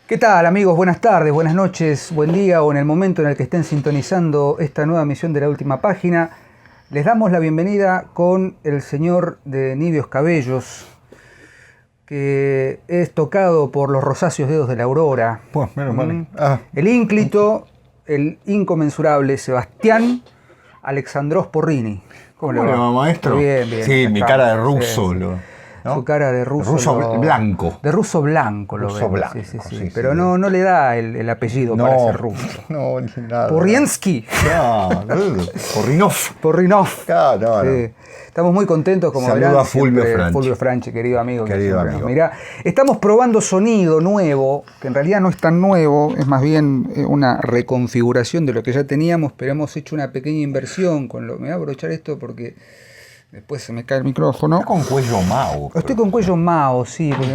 ¿Qué tal, amigos? Buenas tardes, buenas noches, buen día o en el momento en el que estén sintonizando esta nueva emisión de La Última Página. Les damos la bienvenida con el señor de niveos cabellos, que es tocado por los rosáceos dedos de la aurora. Pues menos mal. El ínclito, el inconmensurable Sebastián Alexandros Porrini. ¿Cómo le va, maestro? Bien, bien. Sí, mi cara de ruso. Sí. ¿No? Su cara de ruso blanco. De ruso blanco lo ruso vemos. blanco. Sí. Pero no le da el apellido para ser ruso. No, ni nada. Porriensky. Porrinov. No. Estamos muy contentos, como verán. Saludo a Fulvio Franchi, querido amigo. Querido amigo. Mirá, estamos probando sonido nuevo, que en realidad no es tan nuevo, es más bien una reconfiguración de lo que ya teníamos, pero hemos hecho una pequeña inversión. Me voy a aprovechar esto porque después se me cae el micrófono. Está con cuello Mao. Estoy con cuello Mao, sí, porque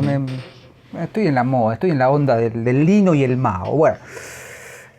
estoy en la moda, estoy en la onda del lino y el Mao. Bueno,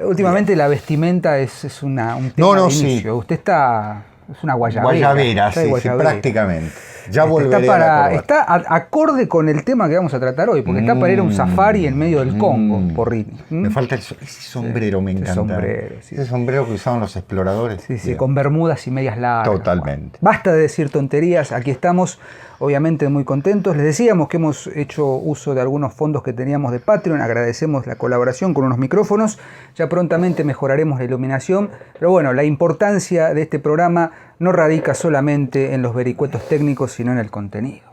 últimamente la vestimenta es un tema de inicio. Sí. Usted es una guayabera. Guayabera, sí, prácticamente. Ya volveré está acorde con el tema que vamos a tratar hoy, porque está para ir a un safari en medio del Congo, Porrini. Me falta ese sombrero, me encanta. Ese sombrero que usaban los exploradores. Sí, con bermudas y medias largas. Totalmente. Bueno, basta de decir tonterías, aquí estamos, obviamente muy contentos. Les decíamos que hemos hecho uso de algunos fondos que teníamos de Patreon, agradecemos la colaboración con unos micrófonos, ya prontamente mejoraremos la iluminación, pero bueno, la importancia de este programa no radica solamente en los vericuetos técnicos, sino en el contenido.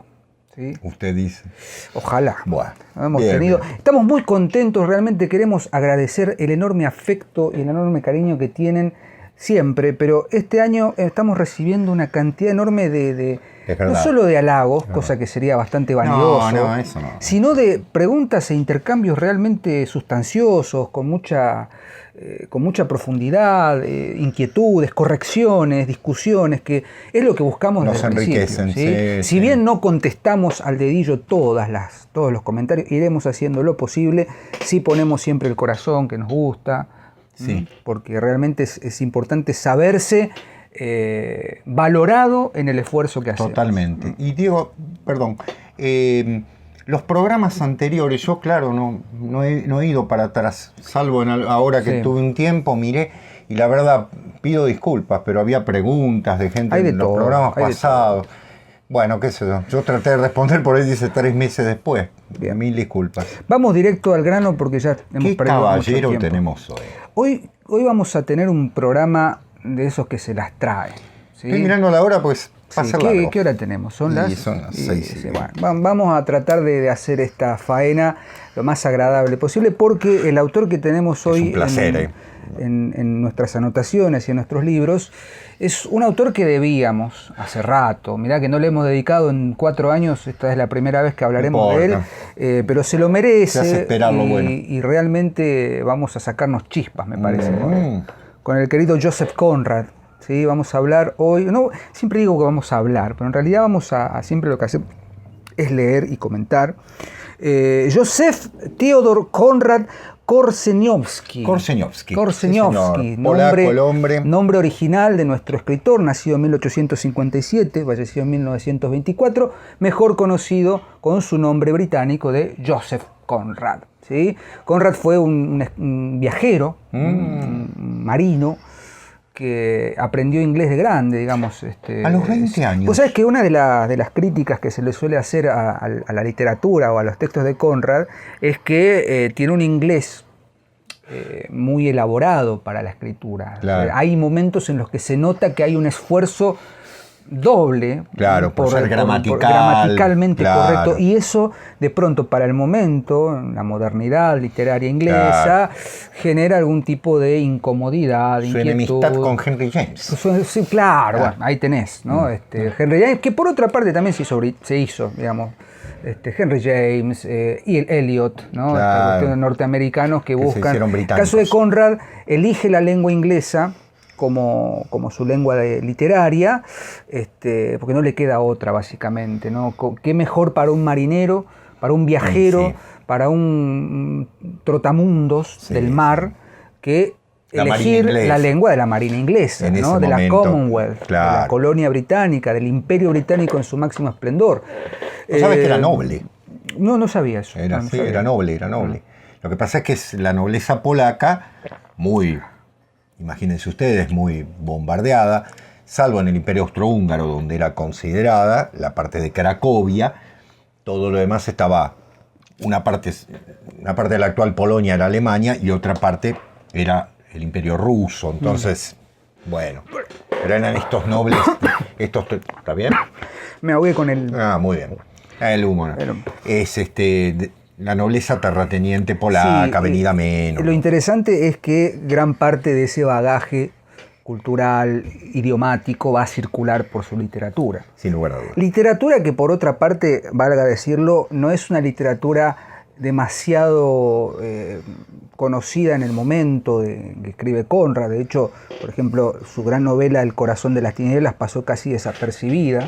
¿Sí? Usted dice. Ojalá. Bueno, bien. Estamos muy contentos, realmente queremos agradecer el enorme afecto y el enorme cariño que tienen siempre, pero este año estamos recibiendo una cantidad enorme no solo de halagos, cosa que sería bastante vanidoso, eso no, sino de preguntas e intercambios realmente sustanciosos, con mucha profundidad, inquietudes, correcciones, discusiones, que es lo que buscamos nos desde el enriquecen. principio, ¿sí? Si bien no contestamos al dedillo todos los comentarios, iremos haciendo lo posible, sí ponemos siempre el corazón que nos gusta, sí, porque realmente es importante saberse valorado en el esfuerzo que hacemos. Totalmente. Y Diego, perdón, los programas anteriores, yo claro, no he ido para atrás, salvo ahora que tuve un tiempo, miré, y la verdad pido disculpas, pero había preguntas de gente en los programas pasados. Bueno, qué sé yo traté de responder, por ahí dice 3 meses después. Bien. 1000 disculpas. Vamos directo al grano porque ya hemos perdido mucho tiempo. ¿Qué caballero tenemos hoy? Hoy vamos a tener un programa de esos que se las traen. ¿Sí? Estoy mirando la hora, pues pasa largo. ¿Qué hora tenemos? Son las 6. Bueno, vamos a tratar de hacer esta faena lo más agradable posible, porque el autor que tenemos hoy es un placer, en nuestras anotaciones y en nuestros libros es un autor que debíamos hace rato. Mirá que no le hemos dedicado en 4 años, esta es la primera vez que hablaremos de él, pero se lo merece. Se hace esperar lo bueno. Y realmente vamos a sacarnos chispas, me parece. Con el querido Joseph Conrad. ¿Sí? Vamos a hablar hoy, siempre digo que vamos a hablar, pero en realidad siempre lo que hacemos es leer y comentar. Joseph Theodor Conrad Korzeniowski, nombre original de nuestro escritor, nacido en 1857, fallecido en 1924, mejor conocido con su nombre británico de Joseph Conrad. ¿Sí? Conrad fue un viajero, un marino, que aprendió inglés de grande, digamos. A los 20 años. Pues sabes que una de las críticas que se le suele hacer a la literatura o a los textos de Conrad es que tiene un inglés muy elaborado para la escritura. Claro. Hay momentos en los que se nota que hay un esfuerzo doble, por ser gramaticalmente correcto, y eso de pronto para el momento, la modernidad literaria inglesa, genera algún tipo de incomodidad, su inquietud. Enemistad con Henry James. Sí, claro. Bueno, ahí tenés, ¿no? Henry James, que por otra parte también se hizo, digamos. Henry James y el Eliot, ¿no? Cuestiones norteamericanos que buscan. En el caso de Conrad, elige la lengua inglesa como su lengua literaria, porque no le queda otra, básicamente, ¿no? ¿Qué mejor para un marinero, para un viajero, para un trotamundos del mar, que elegir la lengua de la marina inglesa, ¿no? De la Commonwealth, de la colonia británica, del imperio británico en su máximo esplendor? ¿Sabes que era noble? No sabía eso. Era noble. Lo que pasa es que es la nobleza polaca muy, imagínense ustedes, muy bombardeada, salvo en el Imperio Austrohúngaro, donde era considerada la parte de Cracovia. Todo lo demás estaba, una parte de la actual Polonia era Alemania y otra parte era el Imperio Ruso. Entonces, bueno, eran estos nobles, ¿está bien? Me ahogué con el... Ah, muy bien. El humo, ¿no? Es la nobleza terrateniente polaca, sí, venida menos. Lo interesante es que gran parte de ese bagaje cultural, idiomático, va a circular por su literatura. Sin lugar a dudas. Literatura que, por otra parte, valga decirlo, no es una literatura demasiado conocida en el momento que escribe Conrad. De hecho, por ejemplo, su gran novela El corazón de las tinieblas pasó casi desapercibida.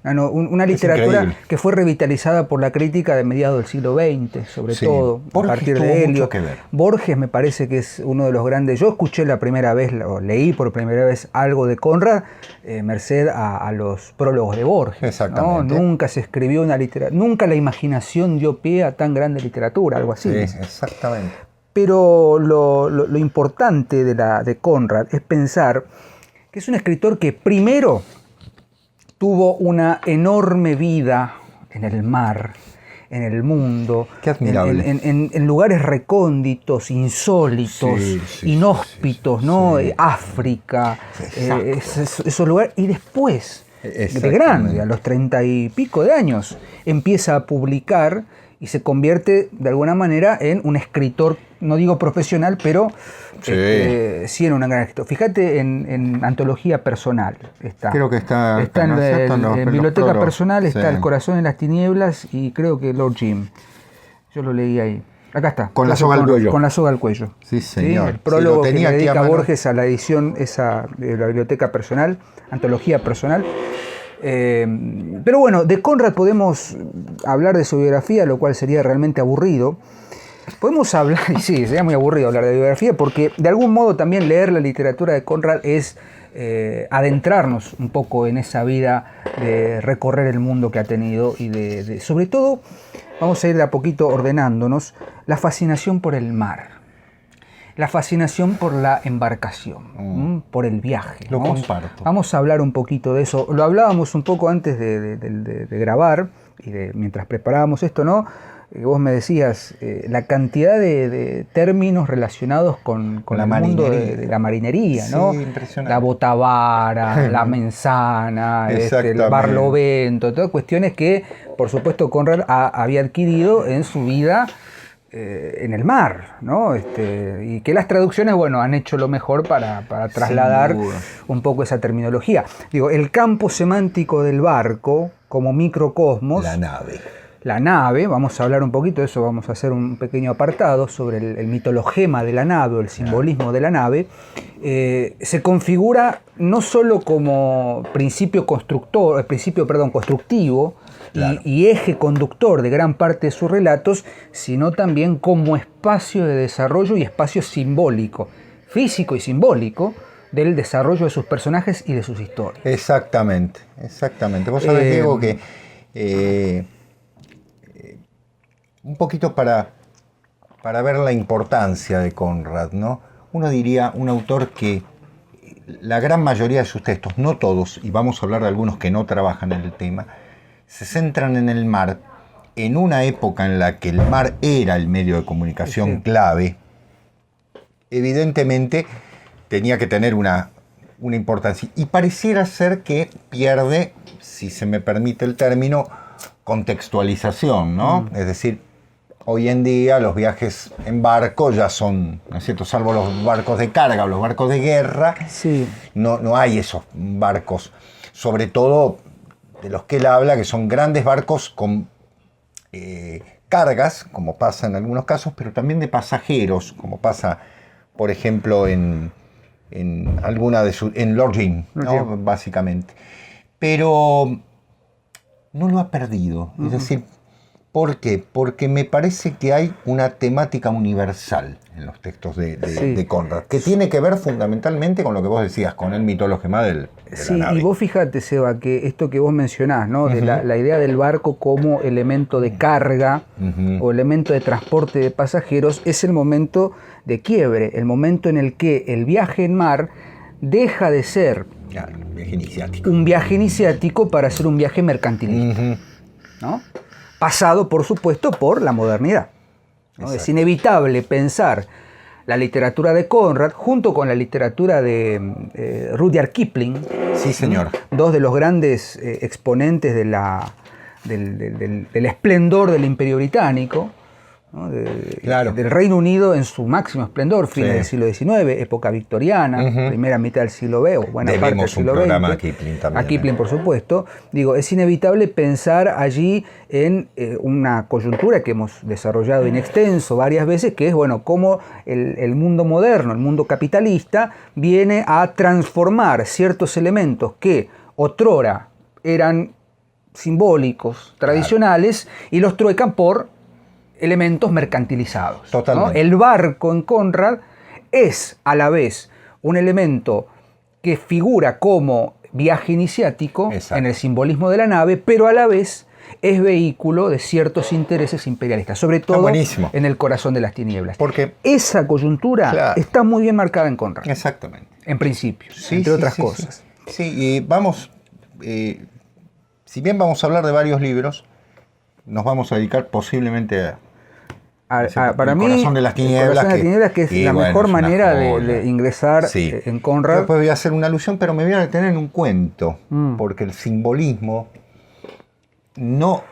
Una literatura que fue revitalizada por la crítica de mediados del siglo XX, sobre todo, a partir de Eliot. Borges me parece que es uno de los grandes. Yo escuché la primera vez, o leí por primera vez algo de Conrad, merced a los prólogos de Borges. Exactamente. ¿No? Nunca se escribió una literatura, nunca la imaginación dio pie a tan grande literatura, algo así. Sí, exactamente. Pero lo importante de Conrad es pensar que es un escritor que primero tuvo una enorme vida en el mar, en el mundo, qué admirable. En lugares recónditos, insólitos, inhóspitos, ¿no? Sí. África, esos lugares. Y después, de grande, a los 30 y pico de años, empieza a publicar y se convierte de alguna manera en un escritor, no digo profesional, pero sí en un gran escritor. Fíjate en Antología Personal. Creo que está en Biblioteca Personal, está El corazón en las tinieblas y creo que Lord Jim. Yo lo leí ahí. Acá está. Con la soga al cuello. Con la soga al cuello. Sí, señor. ¿Sí? El prólogo que le dedica Borges a la edición esa de la Biblioteca Personal, Antología Personal. Pero bueno, de Conrad podemos hablar de su biografía, lo cual sería realmente aburrido. Podemos hablar, y sí, sería muy aburrido hablar de biografía, porque de algún modo también leer la literatura de Conrad es adentrarnos un poco en esa vida de recorrer el mundo que ha tenido y sobre todo, vamos a ir de a poquito ordenándonos, la fascinación por el mar. La fascinación por la embarcación, por el viaje. Lo comparto. Vamos a hablar un poquito de eso. Lo hablábamos un poco antes de grabar, y mientras preparábamos esto, ¿no? Vos me decías la cantidad de términos relacionados con el mundo de la marinería, ¿no? Sí, impresionante. La botavara, la mensana, el barlovento, todas cuestiones que, por supuesto, Conrad había adquirido en su vida en el mar, ¿no? Y que las traducciones, bueno, han hecho lo mejor para trasladar un poco esa terminología. Digo, el campo semántico del barco como microcosmos. La nave, vamos a hablar un poquito de eso, vamos a hacer un pequeño apartado sobre el mitologema de la nave o el simbolismo de la nave. Se configura no solo como principio constructivo, claro, y eje conductor de gran parte de sus relatos, sino también como espacio de desarrollo y espacio simbólico, físico y simbólico, del desarrollo de sus personajes y de sus historias. Exactamente. Vos sabés, Diego, que un poquito para ver la importancia de Conrad, ¿no? Uno diría, un autor que la gran mayoría de sus textos, no todos, y vamos a hablar de algunos que no trabajan en el tema, se centran en el mar, en una época en la que el mar era el medio de comunicación clave. Evidentemente tenía que tener una importancia, y pareciera ser que pierde, si se me permite el término, contextualización, ¿no? Es decir, hoy en día los viajes en barco ya son, ¿no es cierto?, salvo los barcos de carga o los barcos de guerra, no hay esos barcos, sobre todo de los que él habla, que son grandes barcos con cargas, como pasa en algunos casos, pero también de pasajeros, como pasa, por ejemplo, en Lord Jim, ¿no? Básicamente. Pero no lo ha perdido, es decir, ¿Por qué? Porque me parece que hay una temática universal en los textos de Conrad, que tiene que ver fundamentalmente con lo que vos decías, con el mitologema de la nave. Y vos fíjate, Seba, que esto que vos mencionás, ¿no? De la idea del barco como elemento de carga o elemento de transporte de pasajeros, es el momento de quiebre, el momento en el que el viaje en mar deja de ser un viaje iniciático para ser un viaje mercantilista, ¿no? Pasado, por supuesto, por la modernidad, ¿no? Es inevitable pensar la literatura de Conrad junto con la literatura de Rudyard Kipling. Sí, señor. Dos de los grandes exponentes del esplendor del Imperio Británico, ¿no? Del Reino Unido en su máximo esplendor, fines del siglo XIX, época victoriana, primera mitad del siglo XX, o buena parte del siglo XX. Programa a Kipling también. A Kipling, por supuesto. Digo, es inevitable pensar allí en una coyuntura que hemos desarrollado in extenso varias veces, que es, bueno, cómo el mundo moderno, el mundo capitalista, viene a transformar ciertos elementos que otrora eran simbólicos, tradicionales, y los truecan por elementos mercantilizados. Totalmente. ¿No? El barco en Conrad es a la vez un elemento que figura como viaje iniciático en el simbolismo de la nave, pero a la vez es vehículo de ciertos intereses imperialistas, sobre todo en el corazón de las tinieblas. Porque esa coyuntura está muy bien marcada en Conrad. Exactamente. En principio, entre otras cosas. Sí, y vamos, si bien vamos a hablar de varios libros, nos vamos a dedicar posiblemente para mí, Corazón de las Tinieblas, Corazón de las Tinieblas, que es la mejor manera de ingresar en Conrad. Después voy a hacer una alusión, pero me voy a detener en un cuento, porque el simbolismo no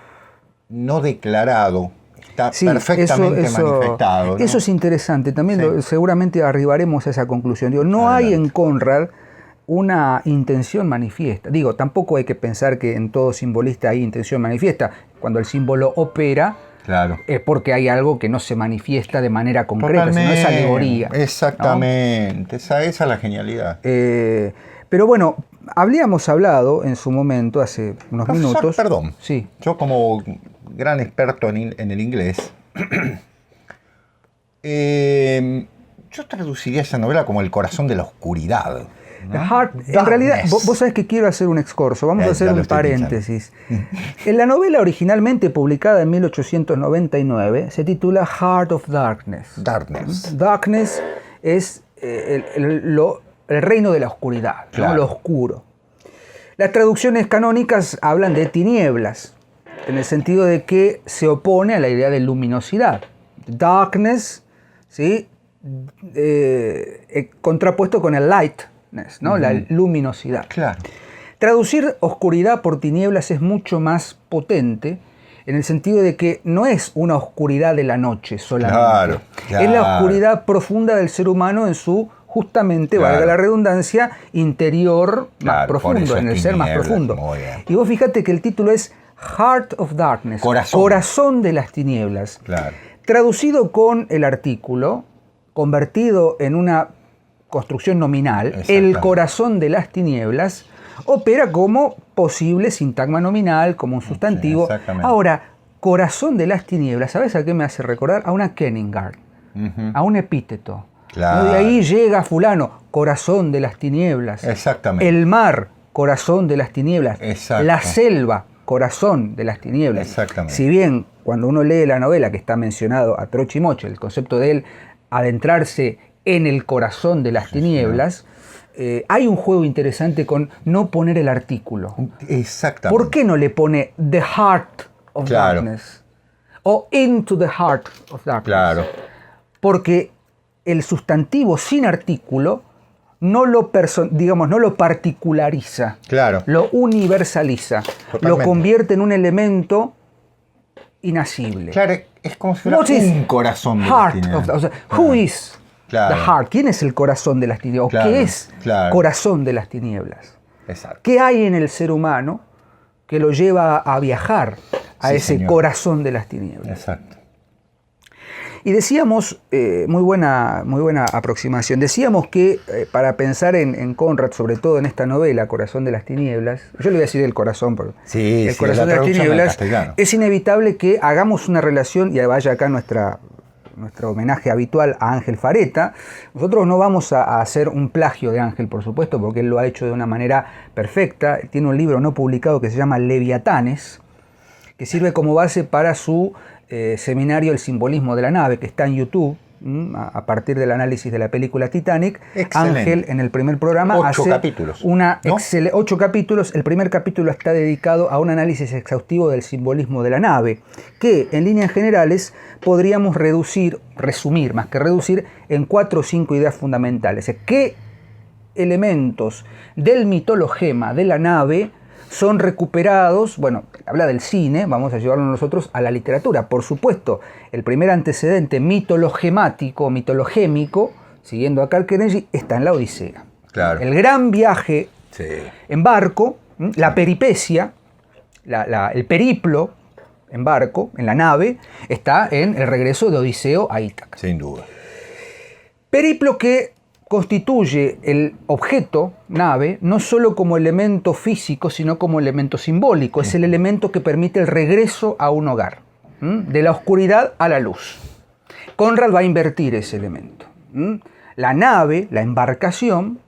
declarado está perfectamente manifestado, ¿no? Eso es interesante, también seguramente arribaremos a esa conclusión. Digo, no hay en Conrad una intención manifiesta. Digo, tampoco hay que pensar que en todo simbolista hay intención manifiesta. Cuando el símbolo opera, es porque hay algo que no se manifiesta de manera concreta, sino es alegoría. Exactamente, ¿no? Esa es la genialidad. Pero bueno, habíamos hablado en su momento, hace unos minutos... Perdón, sí. Yo como gran experto en el inglés, yo traduciría esa novela como El corazón de la oscuridad. ¿No? En realidad, vos sabés que quiero hacer un excurso, vamos a hacer un paréntesis. En la novela originalmente publicada en 1899 se titula Heart of Darkness. Darkness es el reino de la oscuridad, ¿no? Lo oscuro. Las traducciones canónicas hablan de tinieblas, en el sentido de que se opone a la idea de luminosidad. Darkness, ¿sí? Contrapuesto con el light, ¿no? La luminosidad. Traducir oscuridad por tinieblas es mucho más potente, en el sentido de que no es una oscuridad de la noche solamente. Es la oscuridad profunda del ser humano en su, justamente, valga la redundancia, interior más profundo, en el ser más profundo. Y vos fíjate que el título es Heart of Darkness, corazón de las tinieblas. Traducido con el artículo, convertido en una construcción nominal, el corazón de las tinieblas, opera como posible sintagma nominal, como un sustantivo. Ahora, corazón de las tinieblas, ¿sabes a qué me hace recordar? A una Kenningard, a un epíteto. De ahí llega fulano, corazón de las tinieblas. El mar, corazón de las tinieblas. La selva, corazón de las tinieblas. Si bien cuando uno lee la novela, que está mencionado a troche y moche, el concepto de él adentrarse en el corazón de las tinieblas, hay un juego interesante con no poner el artículo. ¿Por qué no le pone the heart of darkness? O into the heart of darkness. Porque el sustantivo sin artículo no lo particulariza, lo universaliza, lo convierte en un elemento inasible. Es como si fuera un corazón de las tinieblas. Who is the heart? ¿Quién es el corazón de las tinieblas? ¿Qué es corazón de las tinieblas? ¿Qué hay en el ser humano que lo lleva a viajar a ese corazón de las tinieblas? Y decíamos, muy buena aproximación, decíamos que para pensar en Conrad, sobre todo en esta novela, Corazón de las Tinieblas, yo le voy a decir el corazón, porque el Corazón de las Tinieblas, es inevitable que hagamos una relación, y vaya acá nuestro homenaje habitual a Ángel Fareta. Nosotros no vamos a hacer un plagio de Ángel, por supuesto, porque él lo ha hecho de una manera perfecta. Tiene un libro no publicado que se llama Leviatanes, que sirve como base para su seminario El simbolismo de la nave, que está en YouTube, a partir del análisis de la película Titanic. Excelente. Ángel en el primer programa 8 capítulos. 8 capítulos. El primer capítulo está dedicado a un análisis exhaustivo del simbolismo de la nave, que en líneas generales podríamos resumir más que reducir, en 4 o 5 ideas fundamentales. ¿Qué elementos del mitologema de la nave son recuperados? Bueno, habla del cine, vamos a llevarlo nosotros a la literatura. Por supuesto, el primer antecedente mitologémico, siguiendo a Karl Kerensky, está en la Odisea. Claro. El gran viaje en barco, la peripecia, el periplo en barco, en la nave, está en el regreso de Odiseo a Ítaca. Sin duda. Periplo que constituye el objeto, nave, no solo como elemento físico, sino como elemento simbólico. Es el elemento que permite el regreso a un hogar, de la oscuridad a la luz. Conrad va a invertir ese elemento. La nave, la embarcación,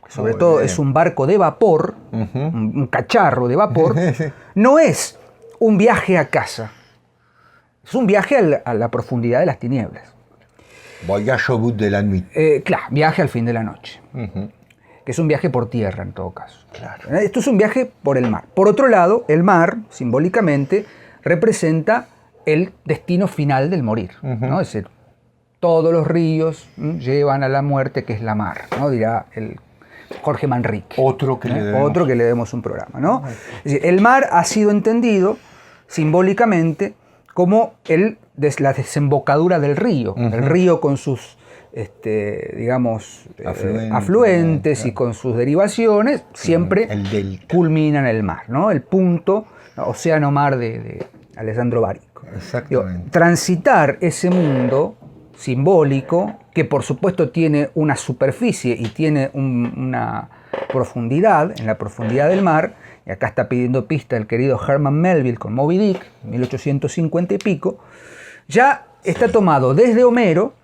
sobre todo es un barco de vapor, un cacharro de vapor, no es un viaje a casa, es un viaje a la profundidad de las tinieblas. Voyage au bout de la nuit. Claro, viaje al fin de la noche. Que es un viaje por tierra en todo caso. Claro. Esto es un viaje por el mar. Por otro lado, el mar, simbólicamente, representa el destino final del morir. ¿no? Es decir, todos los ríos llevan a la muerte, que es la mar, ¿no? Dirá el Jorge Manrique. Otro que le demos un programa. ¿no? Es decir, el mar ha sido entendido simbólicamente como la desembocadura del río. El río con sus afluentes y con sus derivaciones, siempre culmina en el mar, ¿no? El punto, océano-mar de Alessandro Barico. Exactamente. Transitar ese mundo simbólico, que por supuesto tiene una superficie y tiene una profundidad, en la profundidad del mar, y acá está pidiendo pista el querido Herman Melville con Moby Dick, 1850 y pico, ya está tomado desde Homero.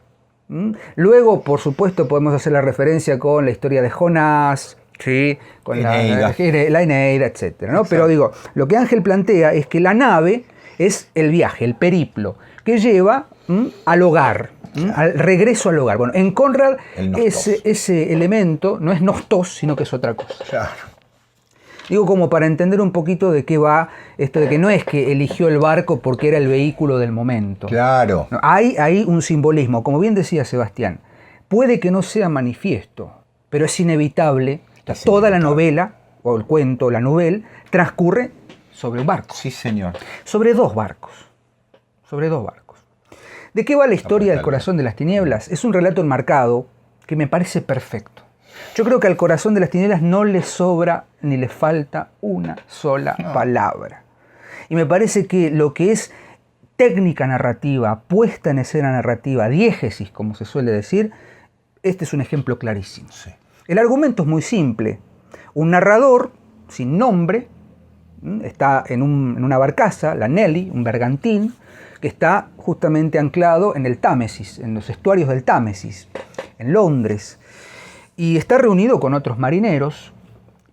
Luego, por supuesto, podemos hacer la referencia con la historia de Jonás, ¿sí? Con la Eneida, etc. ¿no? Pero digo, lo que Ángel plantea es que la nave es el viaje, el periplo, que lleva al hogar, al regreso al hogar. Bueno, en Conrad ese elemento no es nostos, sino que es otra cosa. Claro. Digo, como para entender un poquito de qué va esto de que no es que eligió el barco porque era el vehículo del momento. Claro. No, hay un simbolismo, como bien decía Sebastián, puede que no sea manifiesto, pero es inevitable. Toda la novela, o el cuento, la novela, transcurre sobre un barco. Sí, señor. Sobre dos barcos. ¿De qué va la historia del Corazón de las Tinieblas? Es un relato enmarcado que me parece perfecto. Yo creo que al Corazón de las Tinieblas no le sobra ni le falta una sola palabra. Y me parece que lo que es técnica narrativa, puesta en escena narrativa, diégesis, como se suele decir, este es un ejemplo clarísimo. Sí. El argumento es muy simple. Un narrador sin nombre está en una barcaza, la Nelly, un bergantín, que está justamente anclado en el Támesis, en los estuarios del Támesis, en Londres. Y está reunido con otros marineros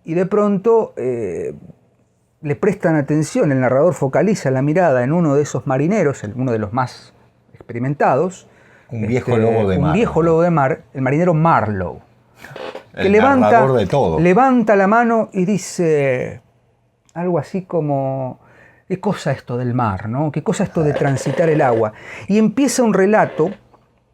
y de pronto le prestan atención, el narrador focaliza la mirada en uno de esos marineros, uno de los más experimentados. Un viejo lobo de mar, el marinero Marlowe. El narrador de todo. Levanta la mano y dice algo así como: ¿qué cosa esto del mar, ¿no? ¿Qué cosa esto de transitar el agua? Y empieza un relato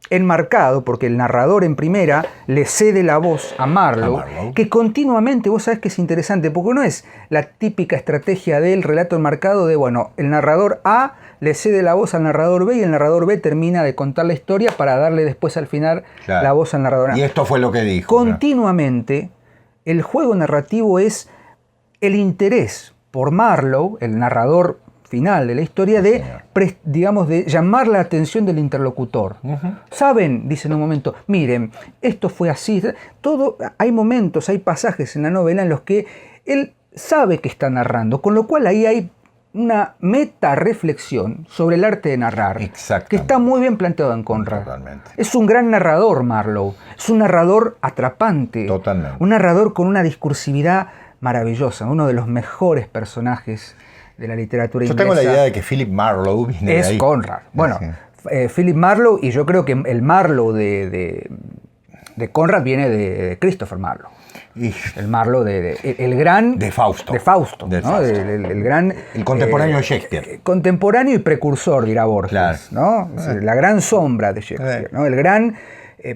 enmarcado, porque el narrador en primera le cede la voz a Marlowe, que continuamente, vos sabés que es interesante, porque no es la típica estrategia del relato enmarcado de, bueno, el narrador A le cede la voz al narrador B y el narrador B termina de contar la historia para darle después al final la voz al narrador A. Y esto fue lo que dijo. Continuamente, el juego narrativo es el interés por Marlowe, el narrador final de la historia digamos, de llamar la atención del interlocutor. Saben, dice en un momento, miren, esto fue así. Hay momentos, hay pasajes en la novela en los que él sabe que está narrando, con lo cual ahí hay una meta-reflexión sobre el arte de narrar, que está muy bien planteado en Conrad. Totalmente. Es un gran narrador, Marlowe. Es un narrador atrapante. Totalmente. Un narrador con una discursividad maravillosa, uno de los mejores personajes de la literatura inglesa. Yo tengo la idea de que Philip Marlowe viene de ahí. Es Conrad. Bueno, Philip Marlowe, y yo creo que el Marlowe de Conrad viene de Christopher Marlowe. El Marlowe el gran... De Fausto. De Fausto, ¿no? El gran... El contemporáneo de Shakespeare. Contemporáneo y precursor, dirá Borges, claro. ¿No? La gran sombra de Shakespeare, ¿no? El gran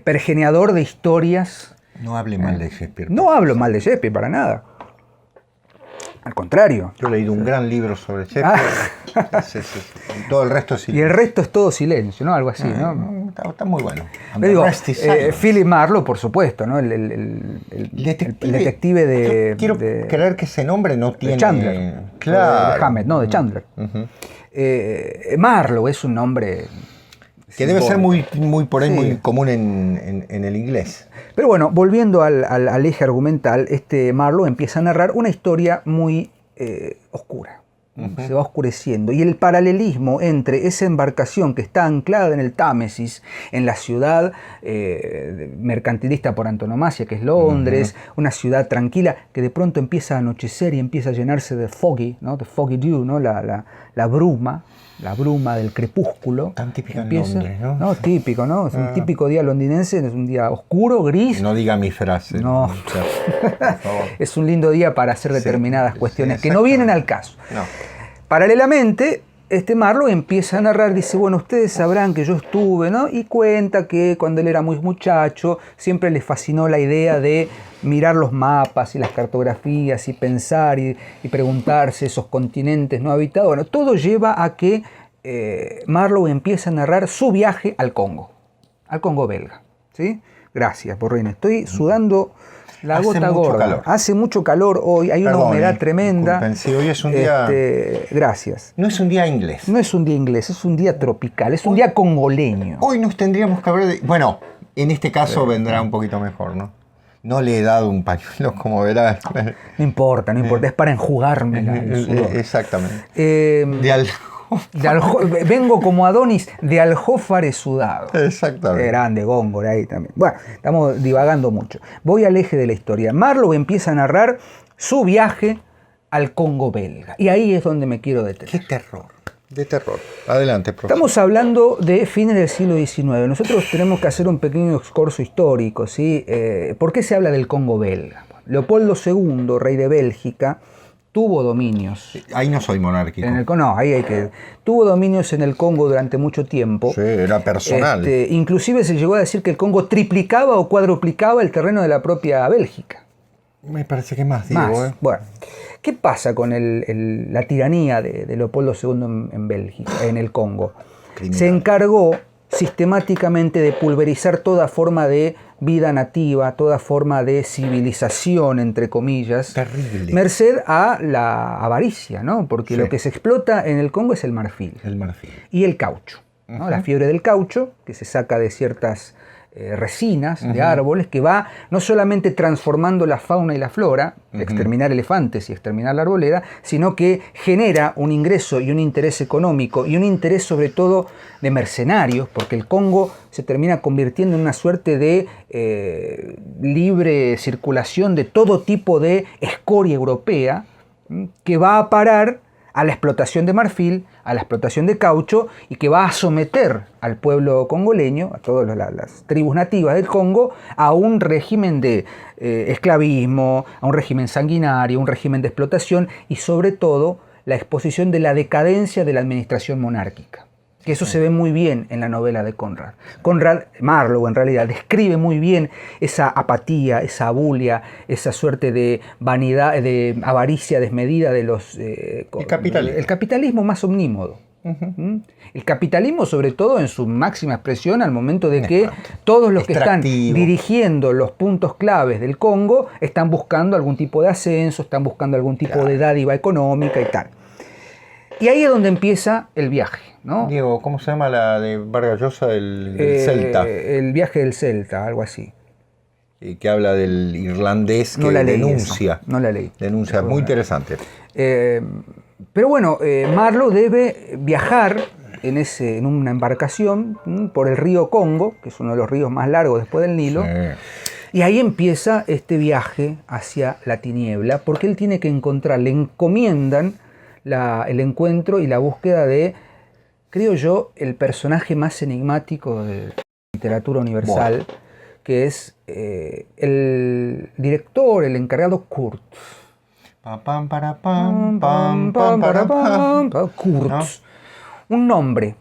pergeniador de historias. No hable mal de Shakespeare. No hablo mal de Shakespeare, para nada. Al contrario. Yo he leído un gran libro sobre Shakespeare. Y todo el resto es silencio. Y el resto es todo silencio, ¿no? Algo así, ¿no? Está muy bueno. Le digo, Philip Marlowe, por supuesto, ¿no? El detective de... Quiero creer que ese nombre no tiene... De Chandler. Claro. De Hammett, no, de Chandler. Marlowe es un nombre... Que debe ser muy común en el inglés. Pero bueno, volviendo al eje argumental, Marlowe empieza a narrar una historia muy oscura. Se va oscureciendo. Y el paralelismo entre esa embarcación que está anclada en el Támesis, en la ciudad mercantilista por antonomasia, que es Londres, una ciudad tranquila, que de pronto empieza a anochecer y empieza a llenarse de foggy, ¿no? De foggy dew, ¿no? La bruma. La bruma del crepúsculo. Tan típico en Londres, ¿no? No, típico, ¿no? Es un típico día londinense, es un día oscuro, gris. No diga mi frase. No. Por favor. Es un lindo día para hacer determinadas cuestiones que no vienen al caso. No. Paralelamente, Marlowe empieza a narrar, dice, bueno, ustedes sabrán que yo estuve, ¿no? Y cuenta que cuando él era muy muchacho, siempre le fascinó la idea de mirar los mapas y las cartografías y pensar y preguntarse esos continentes no habitados. Bueno, todo lleva a que Marlowe empieza a narrar su viaje al Congo belga, ¿sí? Gracias, Borrín. Estoy sudando la gota gorda. Calor. Hace mucho calor hoy, hay una humedad tremenda. Sí, hoy es un día... Gracias. No es un día inglés. No es un día inglés, es un día tropical, es un día congoleño. Hoy nos tendríamos que haber... Bueno, en este caso vendrá un poquito mejor, ¿no? No le he dado un pañuelo, como verás. No importa, es para enjugármela. Exactamente. Vengo como Adonis de Aljófares sudado. Exactamente. Grande, Góngora ahí también. Bueno, estamos divagando mucho. Voy al eje de la historia. Marlowe empieza a narrar su viaje al Congo belga. Y ahí es donde me quiero detener. ¡Qué terror! De terror. Adelante, profesor. Estamos hablando de fines del siglo XIX. Nosotros tenemos que hacer un pequeño excurso histórico, ¿sí? ¿Por qué se habla del Congo belga? Leopoldo II, rey de Bélgica, tuvo dominios. Ahí no soy monárquico. Tuvo dominios en el Congo durante mucho tiempo. Sí, era personal. Inclusive se llegó a decir que el Congo triplicaba o cuadruplicaba el terreno de la propia Bélgica. Me parece que más, digo. Bueno, ¿qué pasa con la tiranía de Leopoldo II en Bélgica, en el Congo? Criminal. Se encargó sistemáticamente de pulverizar toda forma de vida nativa, toda forma de civilización, entre comillas, terrible, merced a la avaricia, ¿no? Porque lo que se explota en el Congo es el marfil. Y el caucho, ¿no? La fiebre del caucho, que se saca de ciertas resinas de árboles, que va no solamente transformando la fauna y la flora, exterminar elefantes y exterminar la arboleda, sino que genera un ingreso y un interés económico y un interés sobre todo de mercenarios, porque el Congo se termina convirtiendo en una suerte de libre circulación de todo tipo de escoria europea que va a parar a la explotación de marfil, a la explotación de caucho, y que va a someter al pueblo congoleño, a todas las tribus nativas del Congo, a un régimen de esclavismo, a un régimen sanguinario, un régimen de explotación y sobre todo la exposición de la decadencia de la administración monárquica. Que eso se ve muy bien en la novela de Conrad. Marlowe en realidad describe muy bien esa apatía, esa abulia, esa suerte de vanidad, de avaricia desmedida de los... el capitalismo más omnímodo. El capitalismo sobre todo en su máxima expresión al momento de que todos los que están dirigiendo los puntos claves del Congo están buscando algún tipo de ascenso, están buscando algún tipo de dádiva económica y tal. Y ahí es donde empieza el viaje, ¿no? Diego, ¿cómo se llama la de Vargas Llosa, el Celta? El viaje del Celta, algo así. Que habla del irlandés que denuncia. Eso. No la leí. Denuncia, muy interesante. Pero bueno, Marlowe debe viajar en una embarcación por el río Congo, que es uno de los ríos más largos después del Nilo. Sí. Y ahí empieza este viaje hacia la tiniebla, porque él tiene que encontrar, le encomiendan el encuentro y la búsqueda de, creo yo, el personaje más enigmático de la literatura universal, que es el director, el encargado Kurtz. Kurtz. Un nombre,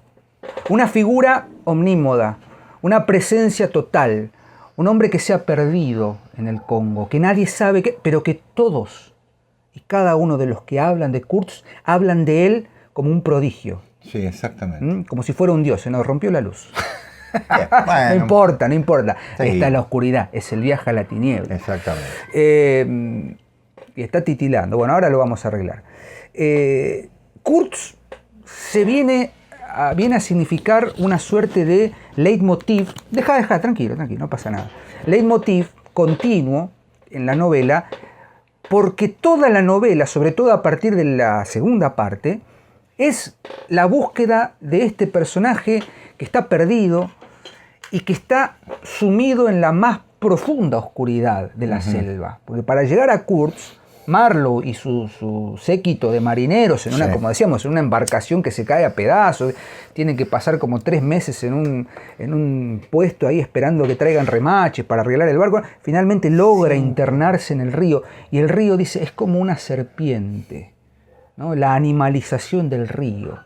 una figura omnímoda, una presencia total, un hombre que se ha perdido en el Congo, que nadie sabe qué, pero que todos y cada uno de los que hablan de Kurtz hablan de él como un prodigio. Sí, exactamente. Como si fuera un dios, se nos rompió la luz. Bueno, no importa. Sí. Está en la oscuridad, es el viaje a la tiniebla. Exactamente. Y está titilando. Bueno, ahora lo vamos a arreglar. Kurtz viene a significar una suerte de leitmotiv. Deja, tranquilo, no pasa nada. Leitmotiv continuo en la novela, porque toda la novela, sobre todo a partir de la segunda parte, es la búsqueda de este personaje que está perdido y que está sumido en la más profunda oscuridad de la selva. Porque para llegar a Kurtz, Marlowe y su séquito de marineros, como decíamos, en una embarcación que se cae a pedazos, tienen que pasar como 3 meses en un puesto ahí esperando que traigan remaches para arreglar el barco, finalmente logra internarse en el río, y el río, dice, es como una serpiente, ¿no? La animalización del río.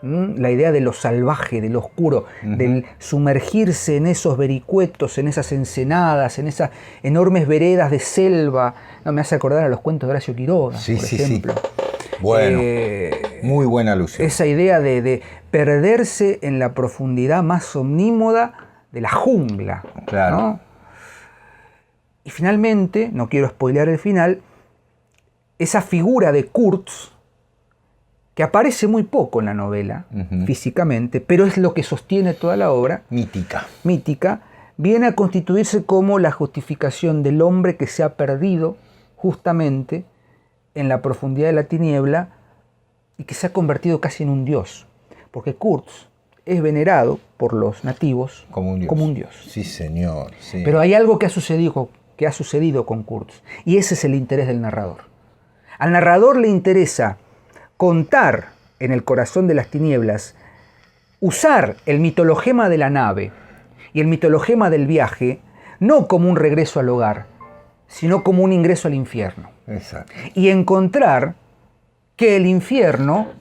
La idea de lo salvaje, de lo oscuro, del sumergirse en esos vericuetos, en esas ensenadas, en esas enormes veredas de selva. No, me hace acordar a los cuentos de Horacio Quiroga, por ejemplo. Bueno, muy buena alusión. Esa idea de perderse en la profundidad más omnímoda de la jungla. Claro. ¿No? Y finalmente, no quiero spoilear el final, esa figura de Kurtz, que aparece muy poco en la novela, físicamente, pero es lo que sostiene toda la obra. Mítica, viene a constituirse como la justificación del hombre que se ha perdido justamente en la profundidad de la tiniebla y que se ha convertido casi en un dios. Porque Kurtz es venerado por los nativos como un dios. Sí, señor. Sí. Pero hay algo que ha sucedido con Kurtz, y ese es el interés del narrador. Al narrador le interesa contar en el corazón de las tinieblas, usar el mitologema de la nave y el mitologema del viaje, no como un regreso al hogar, sino como un ingreso al infierno. Exacto. Y encontrar que el infierno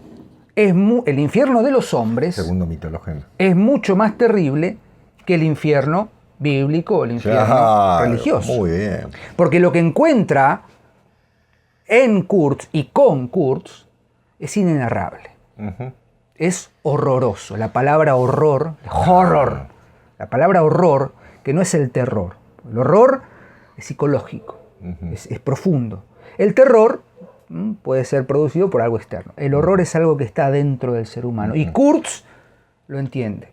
de los hombres, segundo mitologema, es mucho más terrible que el infierno bíblico o el infierno religioso. Muy bien. Porque lo que encuentra en Kurtz y con Kurtz es inenarrable. Es horroroso. La palabra horror, la palabra horror, que no es el terror. El horror es psicológico, es profundo. El terror puede ser producido por algo externo. El horror es algo que está dentro del ser humano. Y Kurtz lo entiende.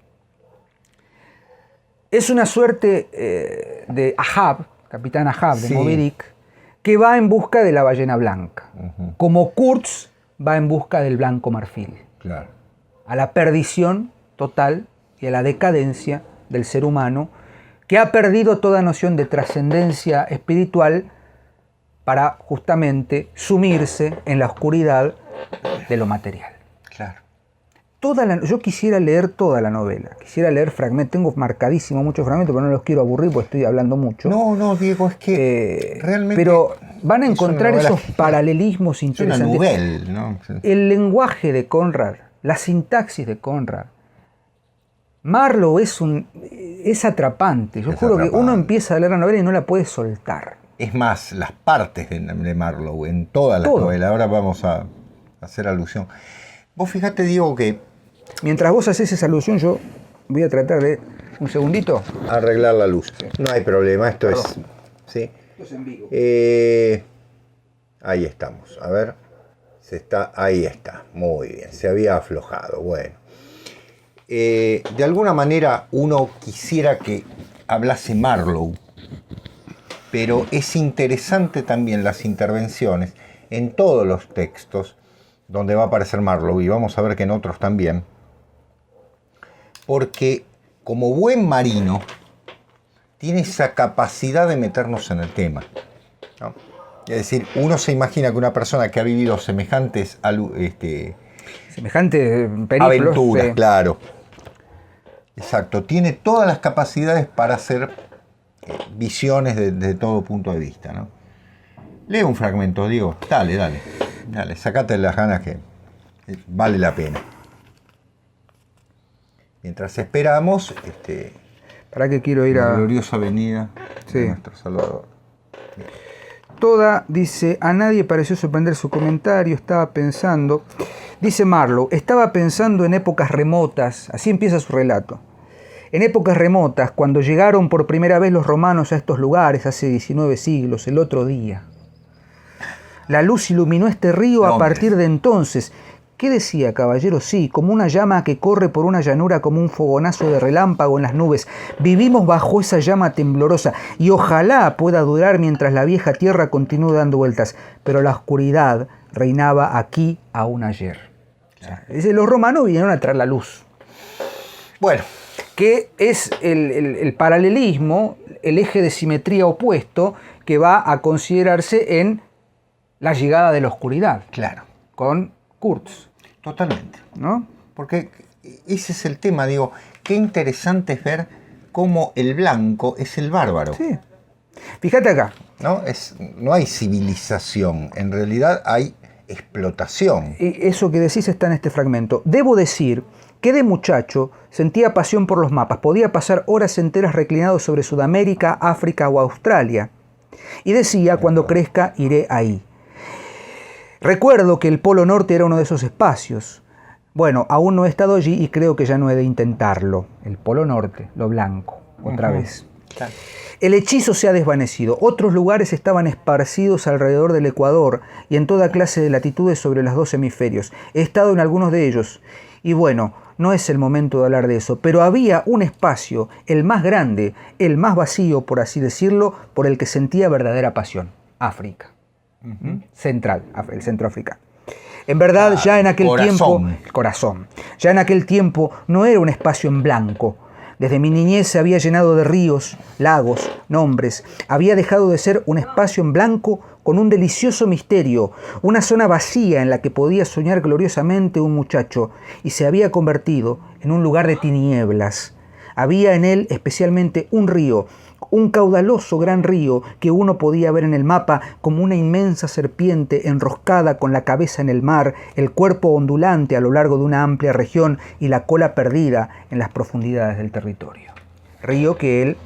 Es una suerte de Ahab, capitán Ahab de Moby Dick, que va en busca de la ballena blanca. Como Kurtz va en busca del blanco marfil. Claro. A la perdición total y a la decadencia del ser humano, que ha perdido toda noción de trascendencia espiritual para justamente sumirse en la oscuridad de lo material. Claro. Yo quisiera leer toda la novela, quisiera leer fragmentos, tengo marcadísimo muchos fragmentos, pero no los quiero aburrir porque estoy hablando mucho. No, Diego, es que realmente... Pero van a encontrar esos paralelismos interesantes. Es una novela, ¿no? El lenguaje de Conrad, la sintaxis de Conrad. Marlowe es atrapante. Yo juro que uno empieza a leer la novela y no la puede soltar. Es más, las partes de Marlowe en toda la novela. Ahora vamos a hacer alusión. Vos fíjate, Diego, que... Mientras vos haces esa alusión, yo voy a tratar de... Un segundito. Arreglar la luz. Sí. No hay problema, esto es... ¿sí? Esto es en vivo. Ahí estamos. A ver Ahí está, muy bien, se había aflojado. Bueno, de alguna manera uno quisiera que hablase Marlowe, pero es interesante también las intervenciones en todos los textos donde va a aparecer Marlowe, y vamos a ver que en otros también, porque como buen marino tiene esa capacidad de meternos en el tema, ¿no? Es decir, uno se imagina que una persona que ha vivido semejantes periplos, aventuras, sí. Claro. Exacto, tiene todas las capacidades para hacer visiones de todo punto de vista, ¿no? Lee un fragmento, Diego. Dale, sacate las ganas que vale la pena. Mientras esperamos, ¿para qué quiero ir la gloriosa avenida de nuestro Salvador? Bien. Toda, dice, a nadie pareció sorprender su comentario, estaba pensando, dice Marlowe, estaba pensando en épocas remotas, así empieza su relato. En épocas remotas, cuando llegaron por primera vez los romanos a estos lugares, hace 19 siglos, el otro día. La luz iluminó este río a partir de entonces. ¿Qué decía, caballero? Sí, como una llama que corre por una llanura, como un fogonazo de relámpago en las nubes. Vivimos bajo esa llama temblorosa y ojalá pueda durar mientras la vieja tierra continúe dando vueltas. Pero la oscuridad reinaba aquí aún ayer. O sea, los romanos vinieron a traer la luz. Bueno. Que es el paralelismo, el eje de simetría opuesto que va a considerarse en la llegada de la oscuridad. Claro. Con Kurtz. Totalmente. ¿No? Porque ese es el tema, digo, qué interesante es ver cómo el blanco es el bárbaro. Sí. Fíjate acá. No hay civilización, en realidad hay explotación. Y eso que decís está en este fragmento. Debo decir que de muchacho sentía pasión por los mapas. Podía pasar horas enteras reclinado sobre Sudamérica, África o Australia. Y decía, cuando crezca iré ahí. Recuerdo que el Polo Norte era uno de esos espacios. Bueno, aún no he estado allí y creo que ya no he de intentarlo. El Polo Norte, lo blanco, otra vez. Claro. El hechizo se ha desvanecido. Otros lugares estaban esparcidos alrededor del Ecuador y en toda clase de latitudes sobre los 2 hemisferios. He estado en algunos de ellos. Y bueno, no es el momento de hablar de eso, pero había un espacio, el más grande, el más vacío, por así decirlo, por el que sentía verdadera pasión. África. Central, el centro africano. En verdad, ya en aquel tiempo, el corazón, ya en aquel tiempo no era un espacio en blanco. Desde mi niñez se había llenado de ríos, lagos, nombres. Había dejado de ser un espacio en blanco con un delicioso misterio, una zona vacía en la que podía soñar gloriosamente un muchacho, y se había convertido en un lugar de tinieblas. Había en él especialmente un río, un caudaloso gran río que uno podía ver en el mapa como una inmensa serpiente enroscada con la cabeza en el mar, el cuerpo ondulante a lo largo de una amplia región y la cola perdida en las profundidades del territorio. Río que él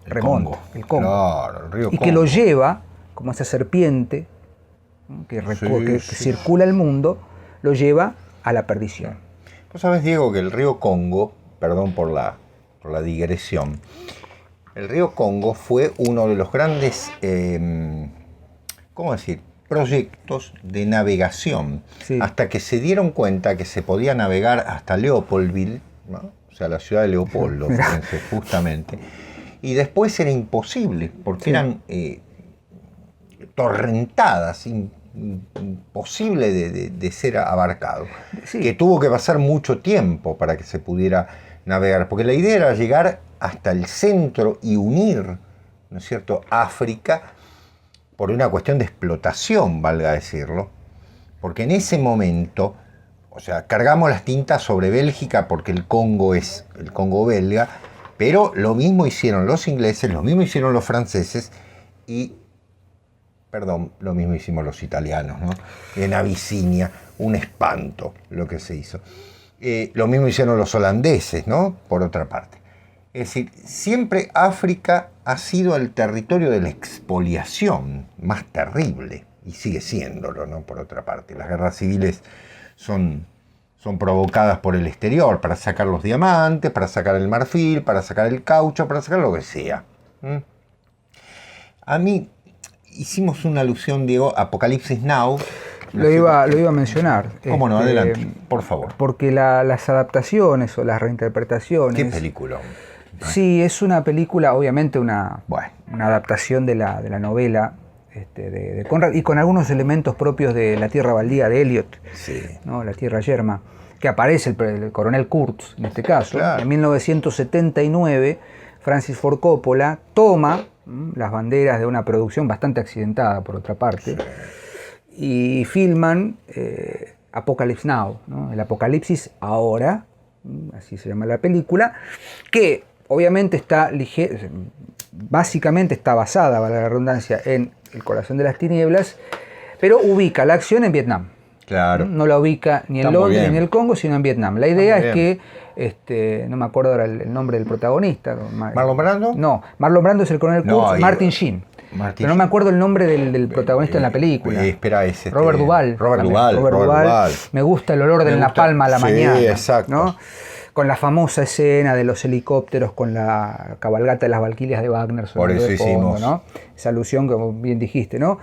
remonta, el Congo. Claro, el río y Congo. Que lo lleva, como esa serpiente que circula el mundo, lo lleva a la perdición. Tú sabes, Diego, que el río Congo, perdón por la digresión, el río Congo fue uno de los grandes, proyectos de navegación, hasta que se dieron cuenta que se podía navegar hasta Leopoldville, ¿no? O sea, la ciudad de Leopoldo, fíjense, justamente, y después era imposible, porque eran torrentadas, imposible de ser abarcado, que tuvo que pasar mucho tiempo para que se pudiera navegar, porque la idea era llegar hasta el centro y unir, ¿no es cierto?, África, por una cuestión de explotación, valga decirlo, porque en ese momento, o sea, cargamos las tintas sobre Bélgica porque el Congo es el Congo belga, pero lo mismo hicieron los ingleses, lo mismo hicieron los franceses lo mismo hicimos los italianos, ¿no? En Abisinia, un espanto lo que se hizo. Lo mismo hicieron los holandeses, ¿no? Por otra parte. Es decir, siempre África ha sido el territorio de la expoliación más terrible, y sigue siéndolo, ¿no? Por otra parte, las guerras civiles son provocadas por el exterior, para sacar los diamantes, para sacar el marfil, para sacar el caucho, para sacar lo que sea. A mí, hicimos una alusión, Diego, Apocalipsis Now, Lo iba a mencionar. ¿Cómo no? Adelante, por favor. Porque las adaptaciones o las reinterpretaciones... ¿Qué película? Sí, es una película, obviamente una adaptación de la novela de Conrad, y con algunos elementos propios de La Tierra Baldía de Eliot, ¿no? La Tierra Yerma, que aparece el coronel Kurtz en este caso. Claro. En 1979, Francis Ford Coppola toma las banderas de una producción bastante accidentada, por otra parte, y filman Apocalypse Now, ¿no? El Apocalipsis ahora, así se llama la película, que obviamente básicamente está basada, valga la redundancia, en El corazón de las tinieblas, pero ubica la acción en Vietnam. Claro. No la ubica ni en Londres ni en el Congo, sino en Vietnam. La idea es que, no me acuerdo ahora el nombre del protagonista. ¿Marlon Brando? No, Marlon Brando es el coronel Kurtz, Martin Sheen. Pero no me acuerdo el nombre del protagonista en la película. Espera, es Robert Duvall. Robert Duvall. Me gusta el olor de la palma a la mañana. Sí, exacto. ¿no? Con la famosa escena de los helicópteros con la cabalgata de las Valquirias de Wagner. Por eso hicimos. ¿no? Esa alusión, como bien dijiste, ¿no?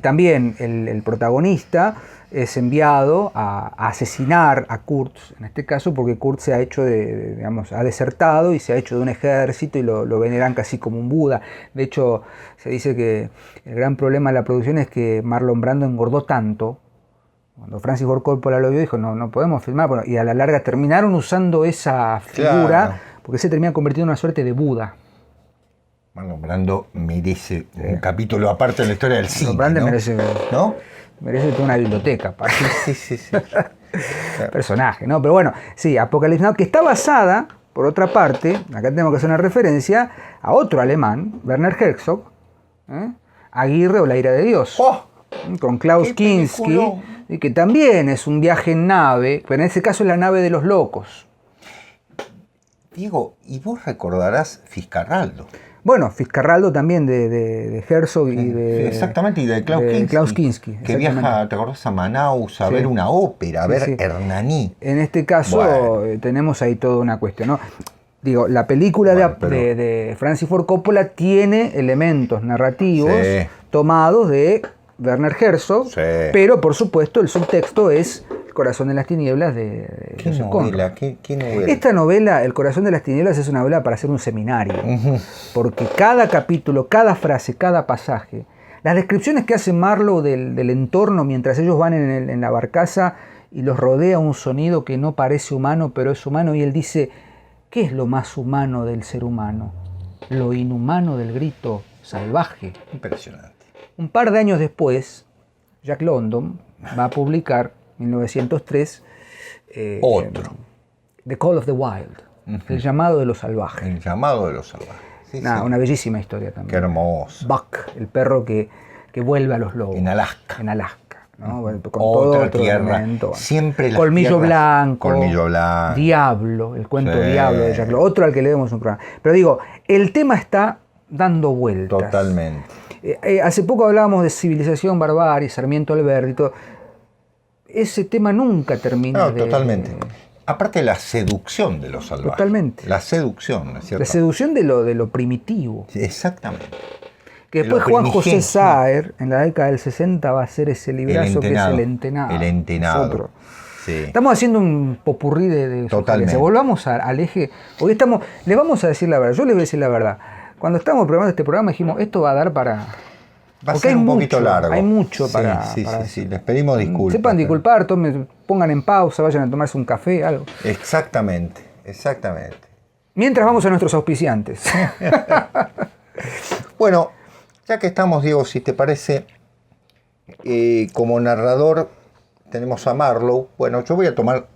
También el protagonista es enviado a asesinar a Kurtz, en este caso porque Kurtz se ha hecho ha desertado y se ha hecho de un ejército y lo veneran casi como un Buda. De hecho, se dice que el gran problema de la producción es que Marlon Brando engordó tanto. Cuando Francis Ford Coppola lo vio, dijo, no podemos filmar. Bueno, y a la larga terminaron usando esa figura, porque se termina convirtiendo en una suerte de Buda. Marlon Brando merece un capítulo aparte de la historia del cine, Brando, ¿no? Merece toda una biblioteca. Sí. Personaje, ¿no? Pero bueno, sí, Apocalypse Now, que está basada, por otra parte, acá tenemos que hacer una referencia a otro alemán, Werner Herzog, Aguirre o La ira de Dios. Con Klaus Kinski, que también es un viaje en nave, pero en ese caso es la nave de los locos. Diego, y vos recordarás Fiscarraldo. Bueno, Fiscarraldo también de Herzog y de... Exactamente, y de Klaus Kinski. Que viaja, ¿te acordás? A Manaus a ver una ópera, a ver Hernani. En este caso tenemos ahí toda una cuestión, ¿no? Digo, la película de Francis Ford Coppola tiene elementos narrativos tomados de Werner Herzog, pero por supuesto el subtexto es El corazón de las tinieblas de ¿Qué novela? ¿Qué novela? Esta novela, El corazón de las tinieblas, es una novela para hacer un seminario, porque cada capítulo, cada frase, cada pasaje, las descripciones que hace Marlowe del entorno mientras ellos van en la barcaza y los rodea un sonido que no parece humano, pero es humano, y él dice, ¿qué es lo más humano del ser humano? Lo inhumano del grito salvaje. Impresionante. Un par de años después, Jack London va a publicar, en 1903, otro. The Call of the Wild, El llamado de los salvajes. El llamado de los salvajes. Sí. Una bellísima historia también. Qué hermoso. Buck, el perro que vuelve a los lobos. En Alaska. ¿no? Con otra todo otro tierra. elemento. Siempre las Colmillo Blanco. Diablo, el cuento Diablo de Jack London. Otro al que le demos un programa. Pero digo, el tema está dando vueltas. Totalmente. Hace poco hablábamos de civilización, barbarie, Sarmiento Alberti y todo. Ese tema nunca termina. Totalmente. Aparte de la seducción de los salvajes. Totalmente. La seducción, ¿no es cierto? La seducción de lo primitivo. Sí, exactamente. Que después Juan José Saer, en la década del 60, va a hacer ese librazo que es El Entenado. El Entenado. Sí. Estamos haciendo un popurrí de sugerencias. Volvamos al eje. Hoy le vamos a decir la verdad. Yo les voy a decir la verdad. Cuando estábamos preparando este programa dijimos, esto va a dar para... Va a ser un poquito largo. Hay mucho para sí. Les pedimos disculpas. Sepan disculpar, pongan en pausa, vayan a tomarse un café, algo. Exactamente. Mientras vamos a nuestros auspiciantes. Bueno, ya que estamos, Diego, si te parece, como narrador tenemos a Marlowe. Bueno, yo voy a tomar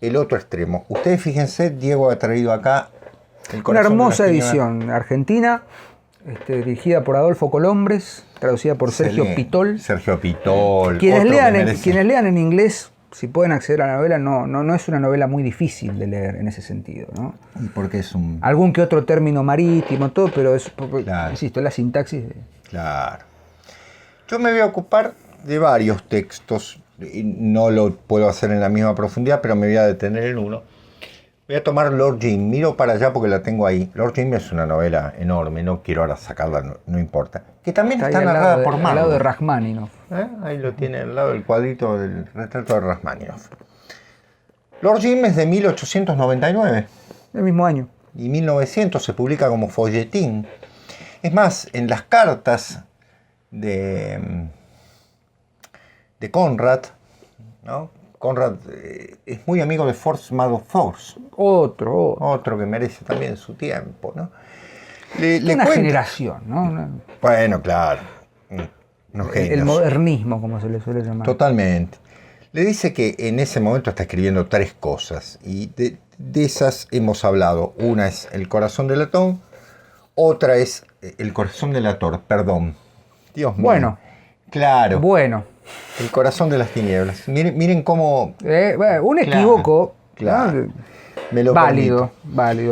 el otro extremo. Ustedes fíjense, Diego ha traído acá una hermosa edición argentina, dirigida por Adolfo Colombres, traducida por Sergio Pitol. Quienes lean en inglés, si pueden acceder a la novela, no es una novela muy difícil de leer en ese sentido, ¿no? Porque es algún que otro término marítimo, todo, pero es, insisto, es la sintaxis. Claro. Yo me voy a ocupar de varios textos, no lo puedo hacer en la misma profundidad, pero me voy a detener en uno. Voy a tomar Lord Jim, miro para allá porque la tengo ahí. Lord Jim es una novela enorme, no quiero ahora sacarla, no importa. Que también está narrada por Marlowe. Al lado de Rachmaninoff. Ahí lo tiene al lado del cuadrito del retrato de Rachmaninoff. Lord Jim es de 1899. El mismo año. Y 1900 se publica como folletín. Es más, en las cartas de Conrad, ¿no? Conrad es muy amigo de Force Madoff Force. Otro que merece también su tiempo, ¿no? Una generación, ¿no? Bueno, claro. El modernismo, como se le suele llamar. Totalmente. Le dice que en ese momento está escribiendo 3 cosas. Y de esas hemos hablado. Una es El corazón del latón. Otra es El corazón del ator, perdón. Dios mío. Bueno. Claro. Bueno. El corazón de las tinieblas. Miren cómo... un equívoco. Claro. Me lo válido.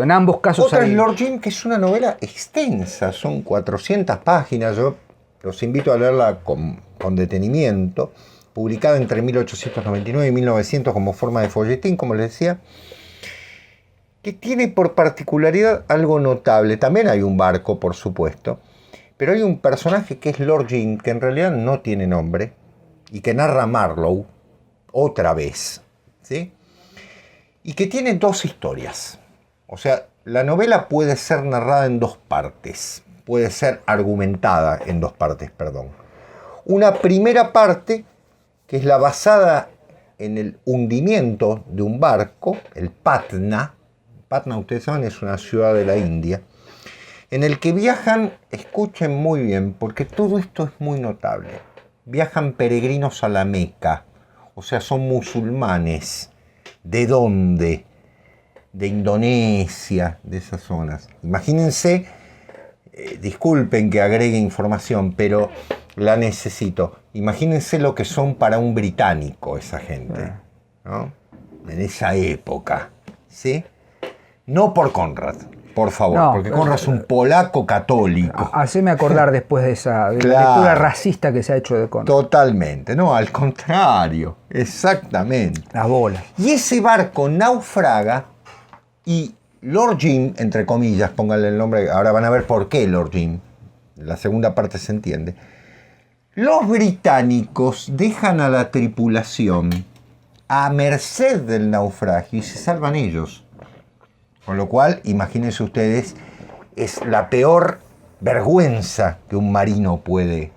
En ambos casos. Otra es Lord Jim, que es una novela extensa. Son 400 páginas. Yo los invito a leerla con detenimiento. Publicada entre 1899 y 1900 como forma de folletín, como les decía. Que tiene por particularidad algo notable. También hay un barco, por supuesto. Pero hay un personaje que es Lord Jim, que en realidad no tiene nombre. Y que narra Marlowe otra vez, ¿sí? Y que tiene 2 historias. O sea, la novela puede ser narrada en 2 partes. Puede ser argumentada en 2 partes, perdón. Una primera parte, que es la basada en el hundimiento de un barco, el Patna. Patna, ustedes saben, es una ciudad de la India. En el que viajan, escuchen muy bien, porque todo esto es muy notable. Viajan peregrinos a la Meca, o sea, son musulmanes. ¿De dónde? De Indonesia, de esas zonas. Imagínense, disculpen que agregue información, pero la necesito. Imagínense lo que son para un británico esa gente, ¿no? En esa época, ¿sí? No por Conrad. Por favor, no, porque Conrad es un polaco católico. Haceme acordar después de la lectura racista que se ha hecho de Conrad. Totalmente, no, al contrario, exactamente. Las bolas. Y ese barco naufraga y Lord Jim, entre comillas, pónganle el nombre, ahora van a ver por qué Lord Jim, la segunda parte se entiende. Los británicos dejan a la tripulación a merced del naufragio y se salvan ellos. Con lo cual, imagínense ustedes, es la peor vergüenza que un marino puede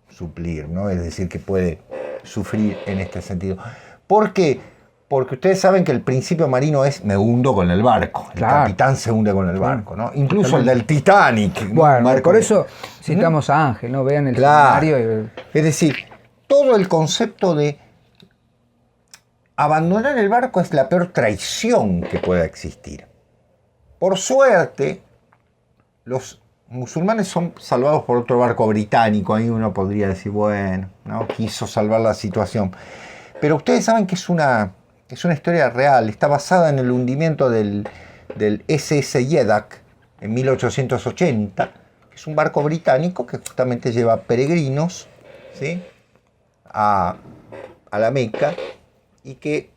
suplir, ¿no? Es decir, que puede sufrir en este sentido. ¿Por qué? Porque ustedes saben que el principio marino es me hundo con el barco. El capitán se hunde con el barco, ¿no? Incluso el del Titanic. Bueno, por eso citamos a Ángel, ¿no? Vean el escenario. Es decir, todo el concepto de abandonar el barco es la peor traición que pueda existir. Por suerte, los musulmanes son salvados por otro barco británico. Ahí uno podría decir, bueno, ¿no? Quiso salvar la situación. Pero ustedes saben que es una historia real. Está basada en el hundimiento del SS Jeddah en 1880, que es un barco británico que justamente lleva peregrinos, ¿sí? a la Meca, y que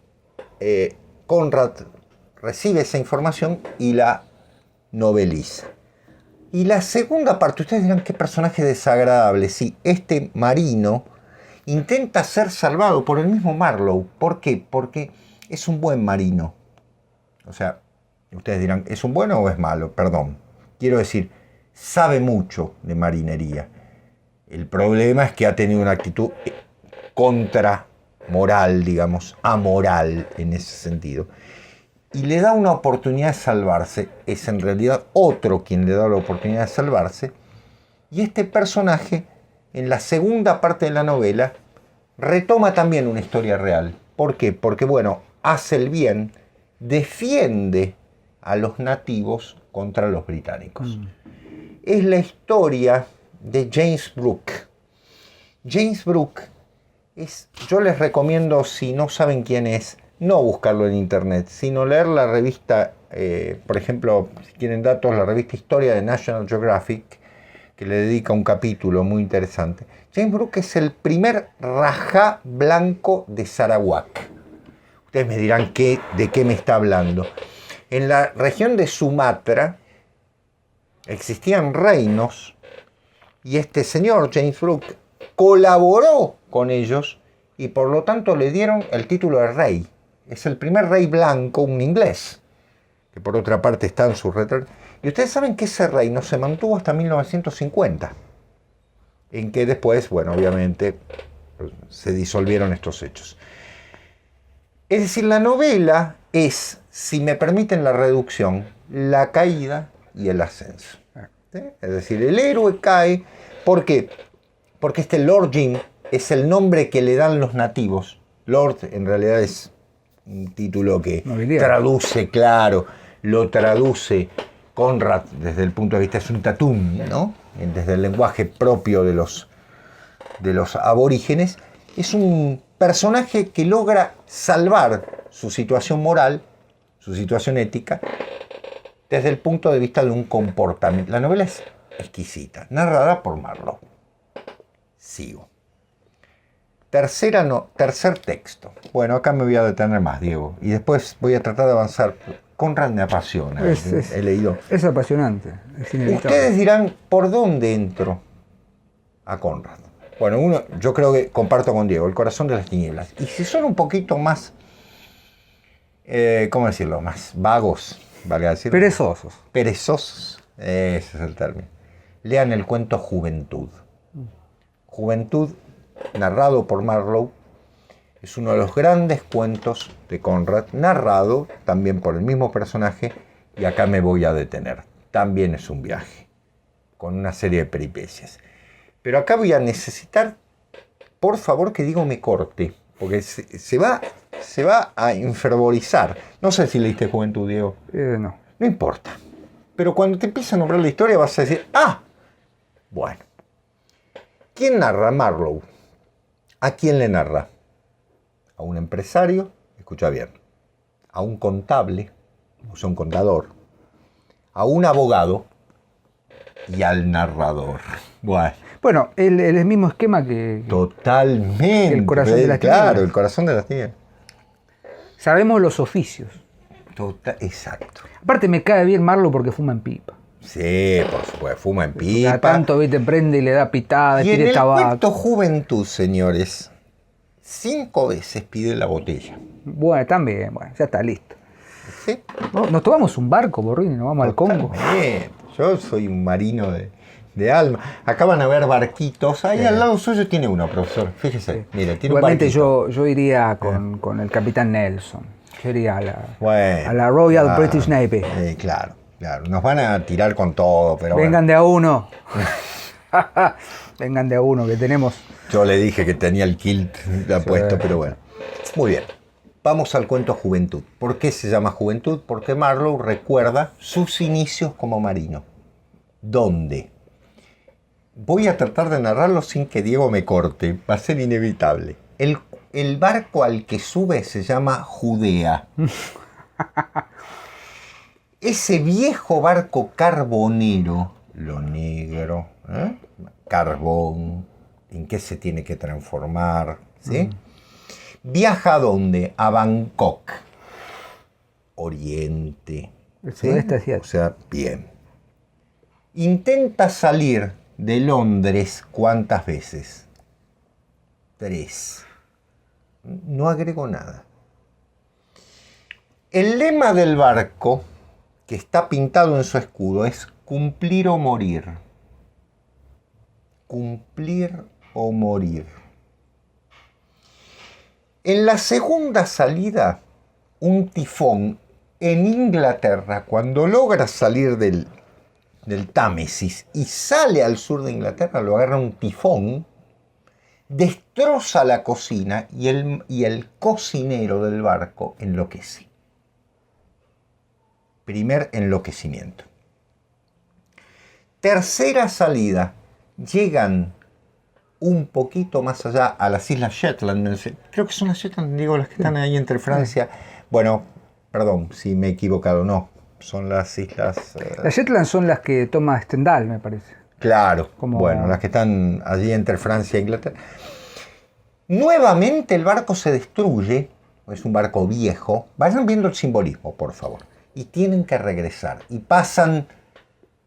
Conrad recibe esa información y la noveliza. Y la segunda parte, ustedes dirán qué personaje desagradable. Sí, este marino intenta ser salvado por el mismo Marlowe. ¿Por qué? Porque es un buen marino. O sea, ustedes dirán, ¿es un bueno o es malo? Perdón. Quiero decir, sabe mucho de marinería. El problema es que ha tenido una actitud contramoral, digamos, amoral en ese sentido. Y le da una oportunidad de salvarse. Es en realidad otro quien le da la oportunidad de salvarse. Y este personaje, en la segunda parte de la novela, retoma también una historia real. ¿Por qué? Porque, bueno, hace el bien, defiende a los nativos contra los británicos. Es la historia de James Brooke. James Brooke yo les recomiendo, si no saben quién es, no buscarlo en internet, sino leer la revista, por ejemplo, si quieren datos, la revista Historia de National Geographic, que le dedica un capítulo muy interesante. James Brooke es el primer rajá blanco de Sarawak. Ustedes me dirán de qué me está hablando. En la región de Sumatra existían reinos y este señor, James Brooke, colaboró con ellos y por lo tanto le dieron el título de rey. Es el primer rey blanco, un inglés, que por otra parte está en su retrato. Y ustedes saben que ese reino se mantuvo hasta 1950, en que después, bueno, obviamente se disolvieron estos hechos. Es decir, la novela es, si me permiten la reducción, la caída y el ascenso. ¿Sí? Es decir, el héroe cae. ¿Por qué? Porque este Lord Jim es el nombre que le dan los nativos. Lord en realidad es un título que traduce, claro, lo traduce Conrad desde el punto de vista, es un tatum, ¿no? Desde el lenguaje propio de los aborígenes. Es un personaje que logra salvar su situación moral, su situación ética, desde el punto de vista de un comportamiento. La novela es exquisita, narrada por Marlowe. Sigo. Tercer texto. Bueno, acá me voy a detener más, Diego, y después voy a tratar de avanzar. Conrad me apasiona, he leído. Es apasionante, es inevitable. Ustedes dirán, ¿por dónde entro a Conrad? Bueno, yo creo que comparto con Diego, El corazón de las tinieblas. Y si son un poquito más, ¿cómo decirlo? Más vagos, valga decir. Perezosos. Perezosos, ese es el término. Lean el cuento Juventud. Juventud, narrado por Marlowe, es uno de los grandes cuentos de Conrad, narrado también por el mismo personaje, y acá me voy a detener. También es un viaje, con una serie de peripecias. Pero acá voy a necesitar, por favor, que Diego me corte, porque se va a enfervorizar. No sé si leíste Juventud, Diego. No. No importa. Pero cuando te empiece a nombrar la historia vas a decir, ¡ah! Bueno. ¿Quién narra? Marlowe. ¿A quién le narra? A un empresario, escucha bien, a un contable, o sea, un contador, a un abogado y al narrador. Bueno, el mismo esquema que totalmente. El corazón de las tinieblas. Claro, El corazón de las tinieblas. Sabemos los oficios. Exacto. Aparte me cae bien Marlowe porque fuma en pipa. Sí, por supuesto, fuma en pipa. Tanto, viste, prende y le da pitada, y pide tabaco. En el cuento Juventud, señores, 5 veces pide la botella. Bueno, también, ya está listo. ¿Sí? Nos tomamos un barco, Borrini, nos vamos al Congo. Yo soy un marino de alma. Acá van a ver barquitos. Ahí al lado suyo tiene uno, profesor. Fíjese, mire, tiene igualmente un barquito. yo iría con el capitán Nelson. Yo iría a la Royal British Navy. Claro. Nos van a tirar con todo, pero vengan de a uno. Vengan de a uno, que tenemos. Yo le dije que tenía el kilt puesto, pero bueno. Muy bien. Vamos al cuento Juventud. ¿Por qué se llama Juventud? Porque Marlowe recuerda sus inicios como marino. ¿Dónde? Voy a tratar de narrarlo sin que Diego me corte. Va a ser inevitable. El barco al que sube se llama Judea. Ese viejo barco carbonero, lo negro, carbón, ¿en qué se tiene que transformar? ¿Sí? ¿Viaja a dónde? A Bangkok, Oriente. El sudeste asiático. O sea, bien. Intenta salir de Londres, ¿cuántas veces? 3. No agrego nada. El lema del barco, que está pintado en su escudo, es cumplir o morir. Cumplir o morir. En la segunda salida, un tifón en Inglaterra, cuando logra salir del Támesis y sale al sur de Inglaterra, lo agarra un tifón, destroza la cocina y el cocinero del barco enloquece. Primer enloquecimiento. Tercera salida, llegan un poquito más allá a las Islas Shetland. Creo que son las Shetland, digo, las que están ahí entre Francia. Bueno, perdón si me he equivocado, no. Son las islas... Las Shetland son las que toma Stendhal, me parece. Claro, bueno, las que están allí entre Francia e Inglaterra. Nuevamente el barco se destruye, es un barco viejo. Vayan viendo el simbolismo, por favor. y tienen que regresar. Y pasan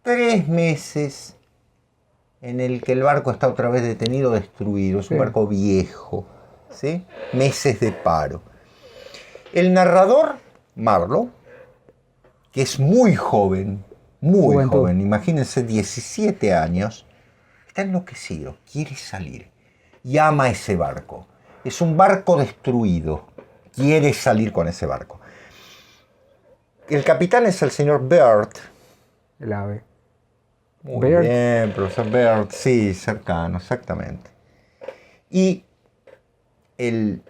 3 meses en el que el barco está otra vez detenido, destruido. Es un barco viejo, ¿sí? Meses de paro. El narrador, Marlowe, que es muy joven, imagínense, 17 años, está enloquecido, quiere salir y ama ese barco. Es un barco destruido, quiere salir con ese barco. El capitán es el señor Byrd. El ave. Muy bien, profesor Byrd, sí, cercano, exactamente. Y el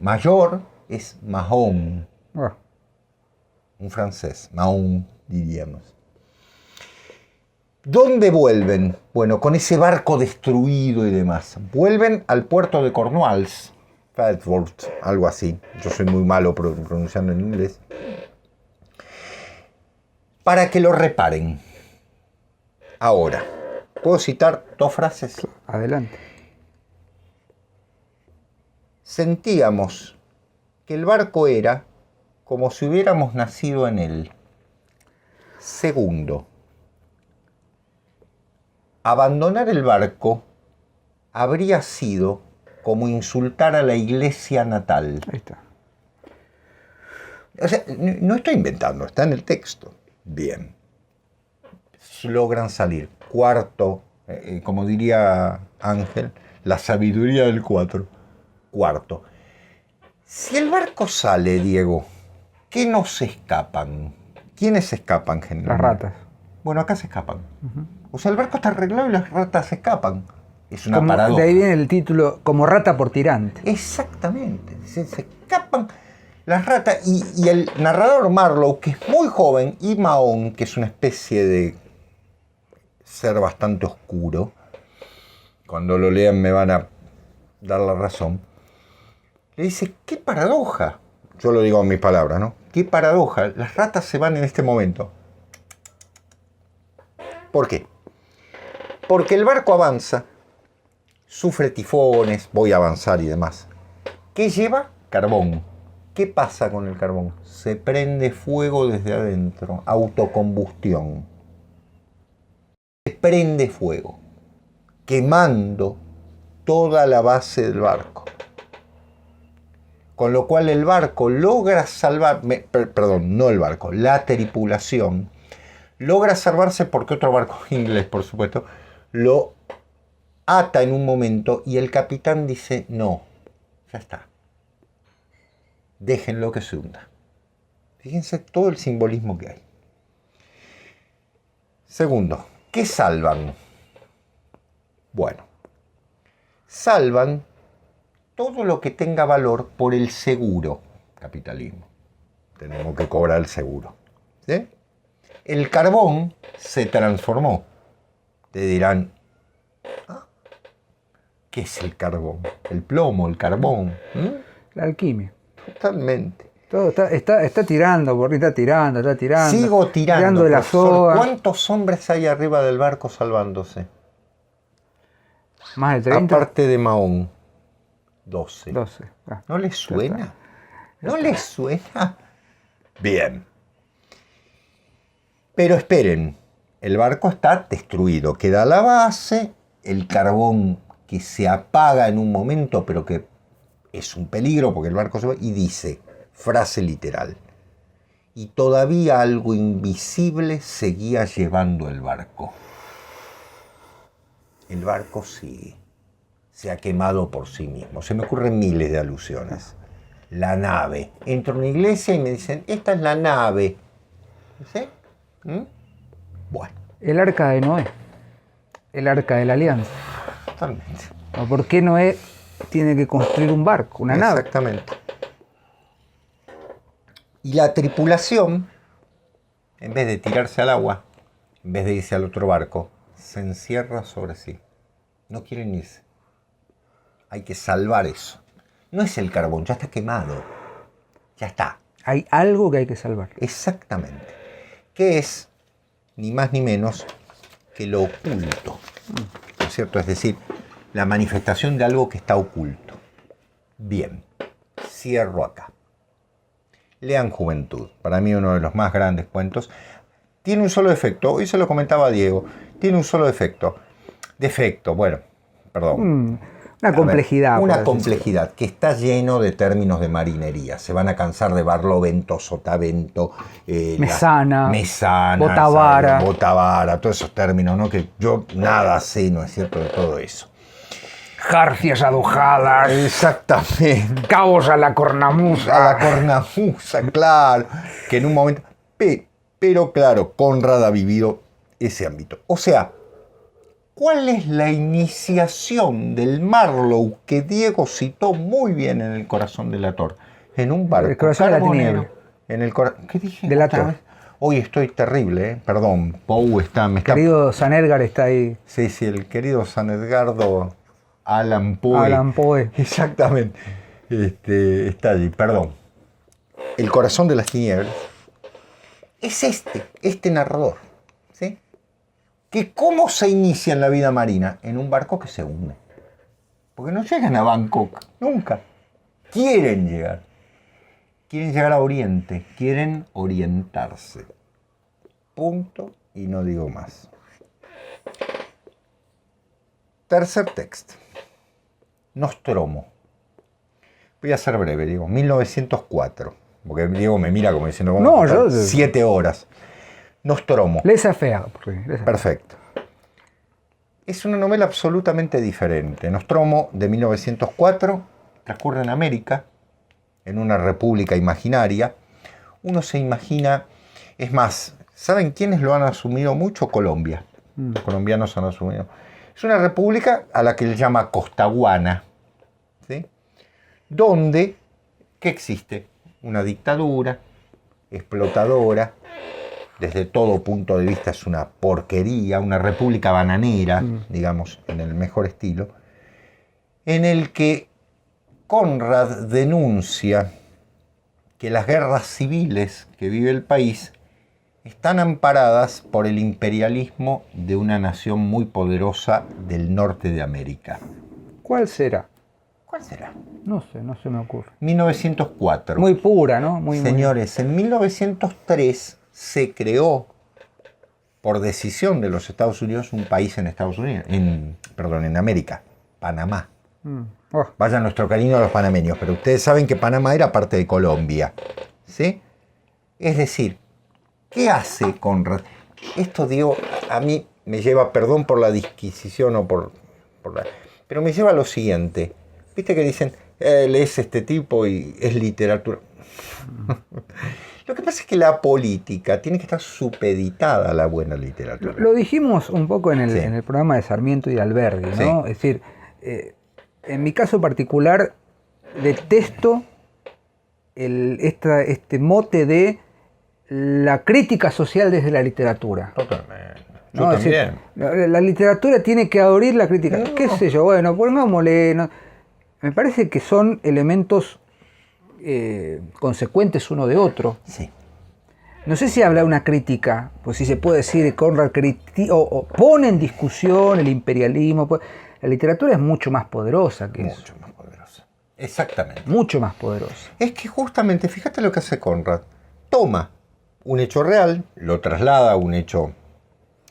mayor es Mahon, un francés, Mahon diríamos. ¿Dónde vuelven? Bueno, con ese barco destruido y demás. Vuelven al puerto de Cornwalls, Falworth, algo así. Yo soy muy malo pronunciando en inglés. Para que lo reparen. Ahora, ¿puedo citar 2 frases? Adelante. Sentíamos que el barco era como si hubiéramos nacido en él. Segundo, abandonar el barco habría sido como insultar a la iglesia natal. Ahí está. O sea, no estoy inventando, está en el texto. Bien. Logran salir. Cuarto, como diría Ángel, la sabiduría del 4. Cuarto. Si el barco sale, Diego, ¿qué no se escapan? ¿Quiénes se escapan generalmente? Las ratas. Bueno, acá se escapan. O sea, el barco está arreglado y las ratas se escapan. Es una paradoja. De ahí viene el título, como rata por tirante. Exactamente. Se escapan las ratas. Y el narrador Marlowe, que es muy joven, y Mahon, que es una especie de ser bastante oscuro, cuando lo lean me van a dar la razón, le dice, qué paradoja. Yo lo digo en mis palabras, ¿no? Qué paradoja. Las ratas se van en este momento. ¿Por qué? Porque el barco avanza, sufre tifones, voy a avanzar y demás. ¿Qué lleva? Carbón. ¿Qué pasa con el carbón? Se prende fuego desde adentro, autocombustión. Se prende fuego, quemando toda la base del barco. Con lo cual el barco logra salvar, no el barco, la tripulación logra salvarse porque otro barco inglés, por supuesto, lo ata en un momento y el capitán dice, no, ya está, déjenlo que se hunda. Fíjense todo el simbolismo que hay. Segundo, ¿qué salvan? Bueno, salvan todo lo que tenga valor por el seguro. Capitalismo. Tenemos que cobrar el seguro. ¿Sí? El carbón se transformó. Te dirán, ¿qué es el carbón? El plomo, el carbón. La alquimia. Totalmente. Todo está tirando, está tirando. Sigo tirando. Tirando de la soga. ¿Cuántos hombres hay arriba del barco salvándose? Más de 30. Aparte de Mahon. 12. Ah, ¿No les suena? ¿No les suena? Bien. Pero esperen, el barco está destruido. Queda la base, el carbón que se apaga en un momento, pero que es un peligro porque el barco se va, y dice, frase literal, y todavía algo invisible seguía llevando el barco. El barco sigue. Se ha quemado por sí mismo. Se me ocurren miles de alusiones. La nave. Entro en una iglesia y me dicen, esta es la nave. ¿Sí? Bueno. El arca de Noé. El arca de la alianza. Totalmente. ¿Por qué Noé tiene que construir un barco, una nave? Exactamente. Y la tripulación, en vez de tirarse al agua, en vez de irse al otro barco, se encierra sobre sí. No quieren irse. Hay que salvar eso. No es el carbón, ya está quemado. Ya está. Hay algo que hay que salvar. Exactamente. Que es, ni más ni menos, que lo oculto. ¿No es cierto? Es decir, la manifestación de algo que está oculto. Bien, cierro acá. lean Juventud. Para mí uno de los más grandes cuentos. Tiene un solo defecto, hoy se lo comentaba a Diego, tiene un solo defecto. Una complejidad. Una complejidad que está lleno de términos de marinería. Se van a cansar de barlovento, sotavento, mesana, botavara, todos esos términos, ¿no? Que yo nada sé, ¿no es cierto?, de todo eso. Jarcias adojadas. Exactamente. Cabos a la cornamusa. A la cornamusa, claro. Que en un momento... Pero claro, Conrad ha vivido ese ámbito. O sea, ¿cuál es la iniciación del Marlowe que Diego citó muy bien en El corazón de la Tor? En un barco. El corazón de la tiniebla. ¿Qué dije? De la Tor. Hoy estoy terrible, ¿eh? Perdón. Poe está... Querido San Edgar está ahí. Sí, el querido San Edgardo Allan Poe. Allan Poe. Exactamente. Está allí, perdón. El corazón de las tinieblas es este narrador, ¿sí? Que cómo se inicia en la vida marina, en un barco que se hunde. Porque no llegan a Bangkok, nunca. Quieren llegar a Oriente, quieren orientarse. Punto, y no digo más. Tercer texto. Nostromo. Voy a ser breve, digo, 1904. Porque Diego me mira como diciendo, vamos a 7 horas. Nostromo. Laissez-faire. Perfecto. Es una novela absolutamente diferente. Nostromo, de 1904, transcurre en América, en una república imaginaria. Uno se imagina, es más, ¿saben quiénes lo han asumido mucho? Colombia. Los colombianos han asumido. Es una república a la que él llama Costaguana, ¿sí? Donde, ¿qué existe? Una dictadura explotadora, desde todo punto de vista es una porquería, una república bananera, digamos, en el mejor estilo, en el que Conrad denuncia que las guerras civiles que vive el país están amparadas por el imperialismo de una nación muy poderosa del norte de América. ¿Cuál será? ¿Cuál será? No sé, no se me ocurre. 1904. Muy pura, ¿no? Señores, en 1903 se creó, por decisión de los Estados Unidos, un país en Estados Unidos, en América, Panamá. Vaya nuestro cariño a los panameños, pero ustedes saben que Panamá era parte de Colombia, ¿sí? Es decir, ¿qué hace Conrad? Esto, Diego, a mí me lleva, perdón por la disquisición pero me lleva a lo siguiente. Viste que dicen, lees este tipo y es literatura. Lo que pasa es que la política tiene que estar supeditada a la buena literatura. Lo dijimos un poco en el programa de Sarmiento y Alberdi, ¿no? Sí. Es decir, en mi caso particular, detesto este mote de la crítica social desde la literatura. Totalmente. Yo también. Decir, la literatura tiene que abrir la crítica. No. ¿Qué sé yo? Bueno, pongámosle... No. Me parece que son elementos consecuentes uno de otro. Sí. No sé si habla una crítica, pues si se puede decir que Conrad o pone en discusión el imperialismo. Pues, la literatura es mucho más poderosa que eso. Mucho más poderosa. Exactamente. Mucho más poderosa. Es que justamente, fíjate lo que hace Conrad. Toma un hecho real, lo traslada a un hecho,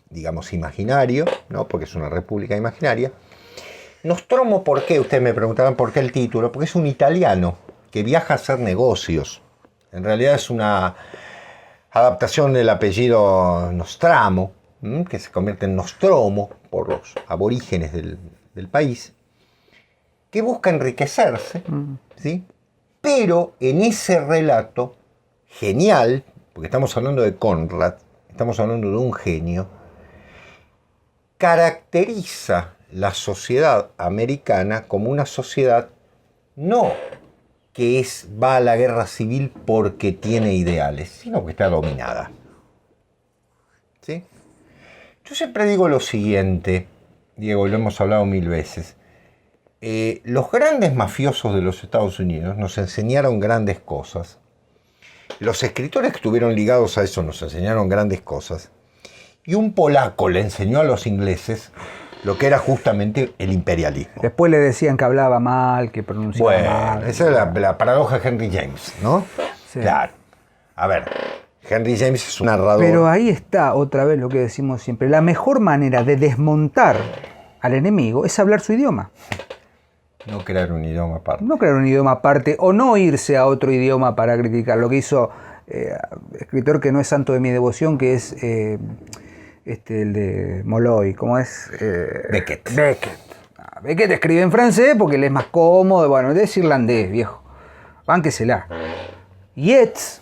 digamos, imaginario, ¿no? Porque es una república imaginaria. Nostromo, ¿por qué? Ustedes me preguntaban por qué el título. Porque es un italiano que viaja a hacer negocios. En realidad es una adaptación del apellido Nostramo, que se convierte en Nostromo por los aborígenes del país, que busca enriquecerse, ¿sí? Pero en ese relato genial, porque estamos hablando de Conrad, estamos hablando de un genio, caracteriza la sociedad americana como una sociedad no que va a la guerra civil porque tiene ideales, sino que está dominada. ¿Sí? Yo siempre digo lo siguiente, Diego, lo hemos hablado 1000 veces. Los grandes mafiosos de los Estados Unidos nos enseñaron grandes cosas. Los escritores que estuvieron ligados a eso nos enseñaron grandes cosas. Y un polaco le enseñó a los ingleses lo que era justamente el imperialismo. Después le decían que hablaba mal, que pronunciaba mal. Esa es la paradoja de Henry James, ¿no? Sí. Claro. A ver, Henry James es un narrador. Pero ahí está otra vez lo que decimos siempre. La mejor manera de desmontar al enemigo es hablar su idioma. No crear un idioma aparte. No crear un idioma aparte o no irse a otro idioma para criticar. Lo que hizo escritor que no es santo de mi devoción, que es el de Molloy. ¿Cómo es? Beckett. Beckett escribe en francés porque le es más cómodo. Bueno, es irlandés, viejo. Bánquesela. Yeats.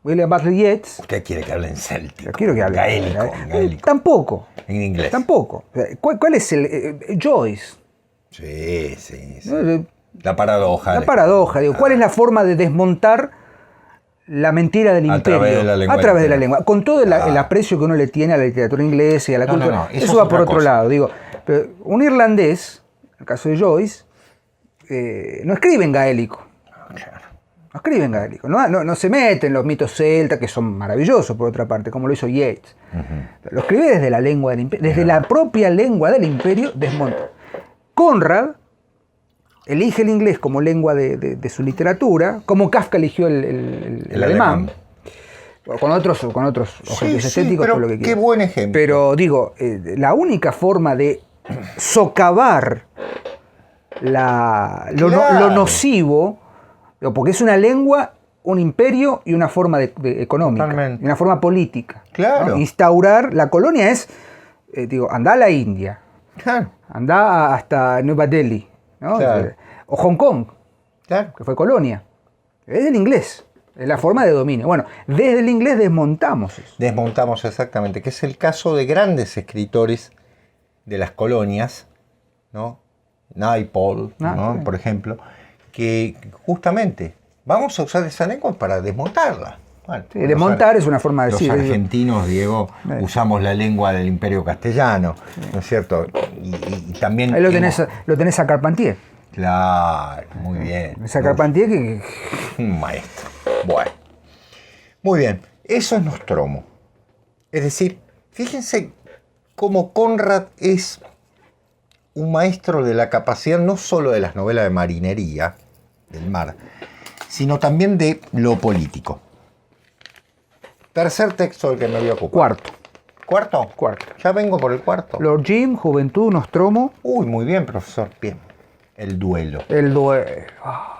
William Butler Yeats. ¿Usted quiere que hable en céltico? Quiero que hable gaélico. Tampoco. En inglés. Tampoco. ¿Cuál es el Joyce? Sí. La paradoja. La paradoja. Digo, ¿cuál es la forma de desmontar la mentira del imperio? A través de la lengua. Con todo el aprecio que uno le tiene a la literatura inglesa y a la cultura. No, eso va por otro lado. Digo, pero un irlandés, en el caso de Joyce, no escribe en gaélico. No escribe en gaélico, no se mete en los mitos celtas, que son maravillosos por otra parte, como lo hizo Yeats. Lo escribe desde la lengua del imperio, desde la propia lengua del imperio, desmonta. Conrad elige el inglés como lengua de su literatura, como Kafka eligió el alemán. Con otros objetos estéticos, por lo que quiera. Qué buen ejemplo. Pero digo, la única forma de socavar lo nocivo, porque es una lengua, un imperio y una forma económica, y una forma política. Claro. ¿no? Instaurar la colonia es, andá a la India, andá hasta Nueva Delhi, ¿no? Claro. O Hong Kong, claro, que fue colonia. Es el inglés, es la forma de dominio. Bueno, desde el inglés desmontamos eso. Desmontamos exactamente, que es el caso de grandes escritores de las colonias, ¿no? Naipaul, ¿no? Sí. Por ejemplo, que justamente vamos a usar esa lengua para desmontarla. Bueno, sí, desmontar es una forma de decir. Los argentinos, Diego, usamos la lengua del Imperio Castellano, ¿no es cierto? Y también... Ahí lo tenés a Carpentier. Claro, muy bien. Esa Carpentier que... Un maestro. Bueno. Muy bien. Eso es Nostromo. Es decir, fíjense cómo Conrad es un maestro de la capacidad no solo de las novelas de marinería, del mar, sino también de lo político. Tercer texto del que me voy a ocupar. Cuarto. Ya vengo por el cuarto. Lord Jim, Juventud, Nostromo. Uy, muy bien, profesor. Bien. El duelo.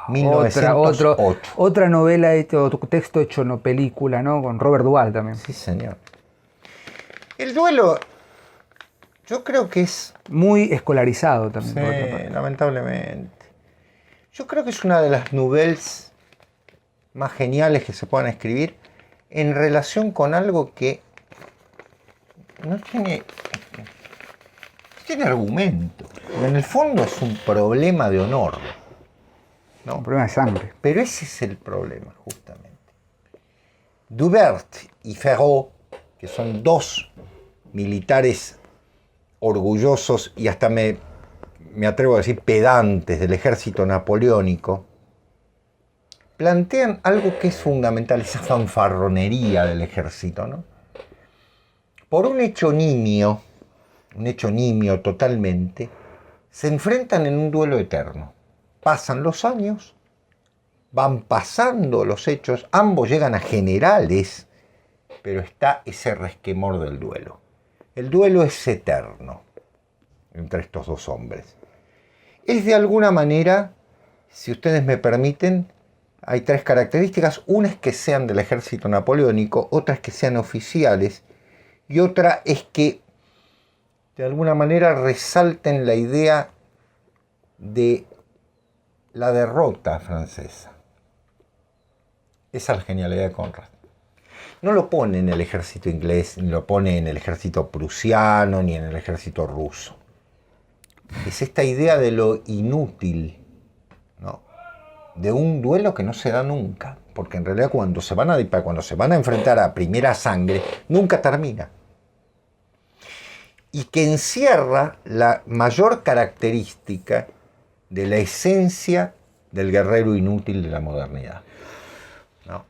1908. Otra novela, otro texto hecho no película, ¿no? Con Robert Duvall también. Sí, señor. El duelo, yo creo que es... muy escolarizado también. Sí, por otra parte. Lamentablemente. Yo creo que es una de las novelas más geniales que se puedan escribir en relación con algo que no tiene argumento. En el fondo es un problema de honor, ¿no? Un problema de sangre. Pero ese es el problema, justamente. Dubert y Ferrot, que son dos militares orgullosos y hasta me atrevo a decir pedantes del ejército napoleónico, plantean algo que es fundamental, esa fanfarronería del ejército, ¿no? Por un hecho nimio totalmente, se enfrentan en un duelo eterno. Pasan los años, van pasando los hechos, ambos llegan a generales, pero está ese resquemor del duelo. El duelo es eterno entre estos dos hombres. Es de alguna manera, si ustedes me permiten, hay tres características. Una es que sean del ejército napoleónico, otra es que sean oficiales y otra es que de alguna manera resalten la idea de la derrota francesa. Esa es la genialidad de Conrad. No lo pone en el ejército inglés, ni lo pone en el ejército prusiano, ni en el ejército ruso. Es esta idea de lo inútil, ¿no? De un duelo que no se da nunca, porque en realidad cuando se van a enfrentar a primera sangre, nunca termina. Y que encierra la mayor característica de la esencia del guerrero inútil de la modernidad, ¿no?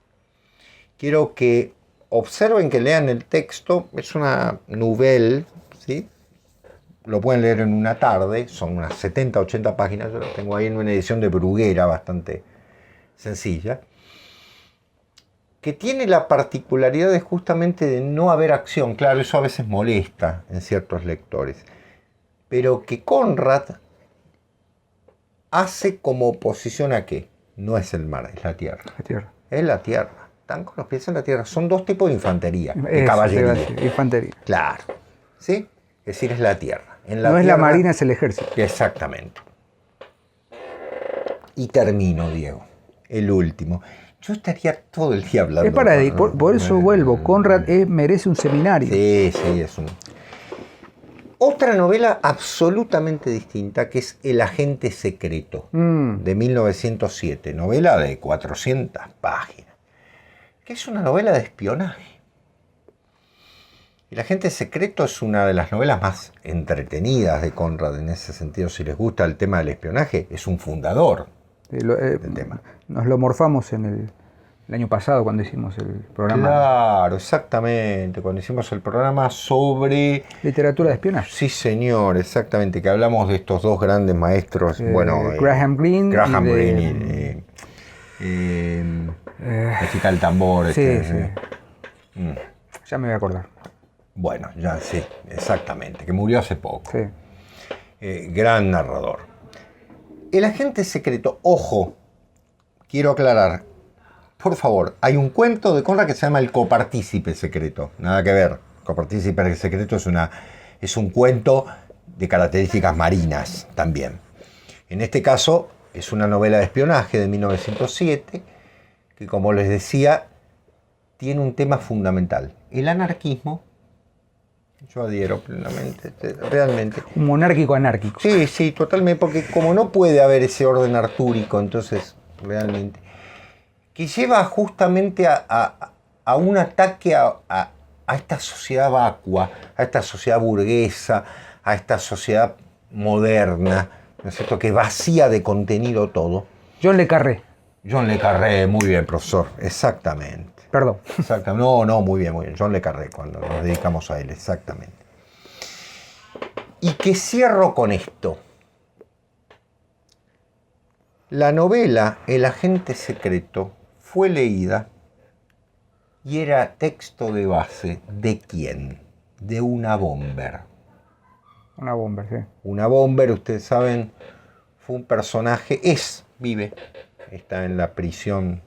Quiero que observen, que lean el texto. Es una novela, ¿sí? Lo pueden leer en una tarde, son unas 70, 80 páginas. Yo lo tengo ahí en una edición de Bruguera bastante sencilla, que tiene la particularidad de justamente de no haber acción. Claro, eso a veces molesta en ciertos lectores, pero que Conrad hace como oposición a qué. No es el mar, es la tierra. La tierra. Es la tierra. Están con los pies en la tierra. Son dos tipos de infantería, de caballería. Infantería. Claro. ¿Sí? Es decir, es la tierra. En la tierra, es la marina, es el ejército. Exactamente. Y termino, Diego. El último. Yo estaría todo el día hablando. Es para por eso vuelvo. Conrad merece un seminario. Sí, es un... Otra novela absolutamente distinta, que es El agente secreto, de 1907. Novela de 400 páginas. Que es una novela de espionaje. El agente secreto es una de las novelas más entretenidas de Conrad en ese sentido. Si les gusta el tema del espionaje, es un fundador del tema. Nos lo morfamos el año pasado cuando hicimos el programa. Claro, exactamente. Cuando hicimos el programa sobre... literatura de espionaje. Sí, señor, exactamente. Que hablamos de estos dos grandes maestros. Graham Greene y Mexica el tambor. Sí. Ya me voy a acordar. Bueno, ya sí, exactamente. Que murió hace poco. Sí. Gran narrador. El agente secreto, ojo, quiero aclarar. Por favor, hay un cuento de Conrad que se llama El copartícipe secreto. Nada que ver. Copartícipe secreto es un cuento de características marinas también. En este caso, es una novela de espionaje de 1907 que, como les decía, tiene un tema fundamental. El anarquismo. Yo adhiero plenamente, realmente. Un monárquico anárquico. Sí, totalmente, porque como no puede haber ese orden artúrico, entonces, realmente, que lleva justamente a un ataque a esta sociedad vacua, a esta sociedad burguesa, a esta sociedad moderna, ¿no es cierto?, que vacía de contenido todo. John le Carré, muy bien, profesor, exactamente. Perdón. Exactamente. No, muy bien. John le Carré, cuando nos dedicamos a él, exactamente. Y que cierro con esto. La novela El agente secreto fue leída y era texto de base ¿de quién? De una bomber. Una bomber, sí. Una bomber, ustedes saben, fue un personaje, vive, está en la prisión,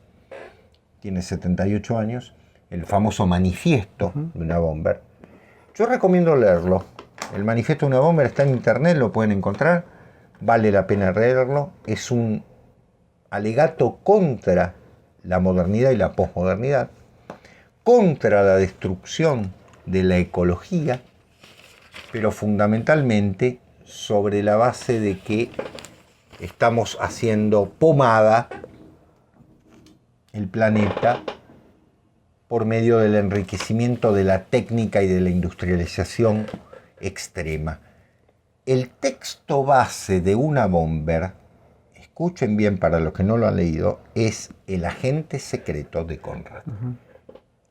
tiene 78 años, el famoso manifiesto de una bomber. Yo recomiendo leerlo. El manifiesto de una bomber está en internet, lo pueden encontrar, vale la pena leerlo. Es un alegato contra la modernidad y la posmodernidad, contra la destrucción de la ecología, pero fundamentalmente sobre la base de que estamos haciendo pomada el planeta por medio del enriquecimiento de la técnica y de la industrialización extrema. El texto base de una bomber, escuchen bien para los que no lo han leído, es El agente secreto de Conrad.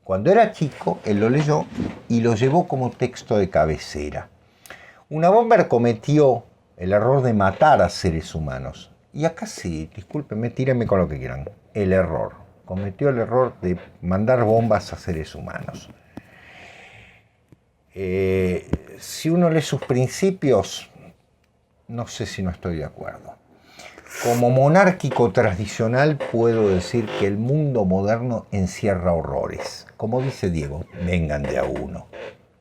Cuando era chico, él lo leyó y lo llevó como texto de cabecera. Una bomber cometió el error de matar a seres humanos. Y acá sí, discúlpenme, tírenme con lo que quieran. El error. Cometió el error de mandar bombas a seres humanos. Si uno lee sus principios, no sé si no estoy de acuerdo. Como monárquico tradicional puedo decir que el mundo moderno encierra horrores. Como dice Diego, vengan de a uno.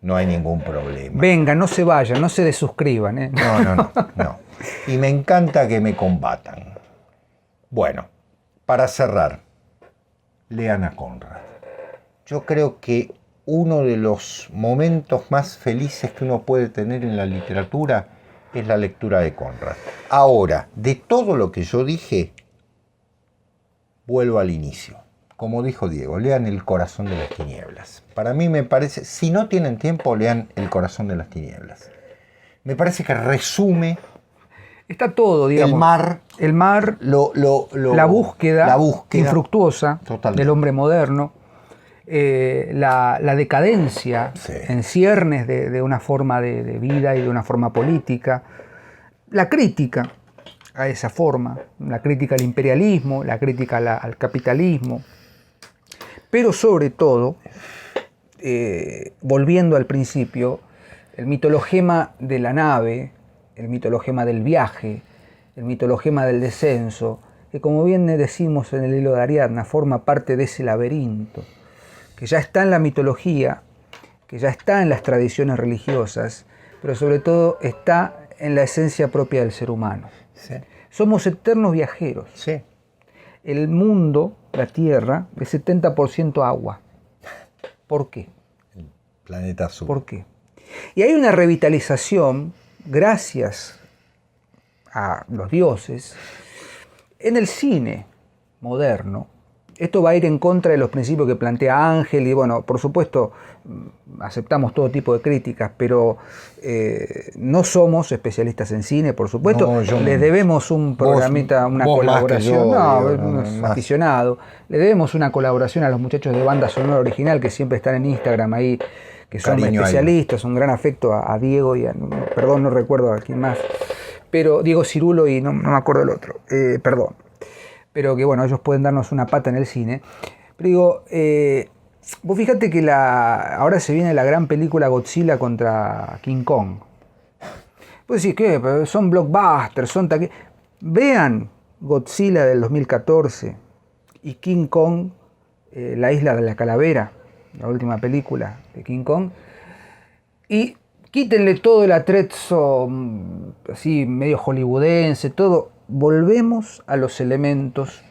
No hay ningún problema. Vengan, no se vayan, no se desuscriban. No. Y me encanta que me combatan. Bueno, para cerrar, lean a Conrad. Yo creo que uno de los momentos más felices que uno puede tener en la literatura es la lectura de Conrad. Ahora, de todo lo que yo dije, vuelvo al inicio. Como dijo Diego, lean El corazón de las tinieblas. Para mí me parece, si no tienen tiempo, lean El corazón de las tinieblas. Me parece que resume... Está todo, digamos. El mar, la búsqueda infructuosa del hombre moderno, la decadencia en ciernes de una forma de vida y de una forma política, la crítica a esa forma, la crítica al imperialismo, la crítica al capitalismo, Pero sobre todo, volviendo al principio, el mitologema de la nave, el mitologema del viaje, el mitologema del descenso, que como bien decimos en el hilo de Ariadna, forma parte de ese laberinto, que ya está en la mitología, que ya está en las tradiciones religiosas, pero sobre todo está en la esencia propia del ser humano. Sí. Somos eternos viajeros. Sí. El mundo, la Tierra, es 70% agua. ¿Por qué? El planeta azul. ¿Por qué? Y hay una revitalización, gracias a los dioses, en el cine moderno. Esto va a ir en contra de los principios que plantea Ángel y bueno, por supuesto, aceptamos todo tipo de críticas, pero no somos especialistas en cine, por supuesto. No, les debemos un programita, una colaboración. Un aficionado. Le debemos una colaboración a los muchachos de Banda Sonora Original que siempre están en Instagram ahí, que son especialistas, un gran afecto a Diego y perdón, no recuerdo a quién más, pero Diego Cirulo y no me acuerdo del otro, perdón. Pero que bueno, ellos pueden darnos una pata en el cine. Pero digo, vos fíjate que ahora se viene la gran película Godzilla contra King Kong. Vos decís, ¿qué? Son blockbusters, vean Godzilla del 2014 y King Kong, la isla de la calavera, la última película de King Kong, y quítenle todo el atrezzo así medio hollywoodense, todo. Volvemos a los elementos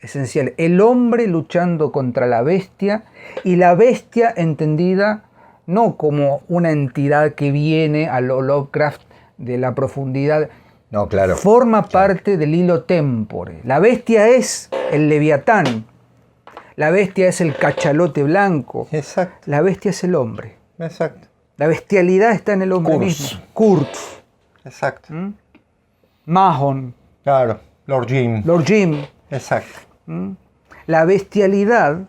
esenciales. El hombre luchando contra la bestia y la bestia entendida no como una entidad que viene a lo Lovecraft de la profundidad. No, claro. Forma parte del hilo tempore. La bestia es el leviatán. La bestia es el cachalote blanco. Exacto. La bestia es el hombre. Exacto. La bestialidad está en el hombre mismo. Kurtz. Exacto. Mahon. Claro, Lord Jim. Lord Jim. Exacto. La bestialidad,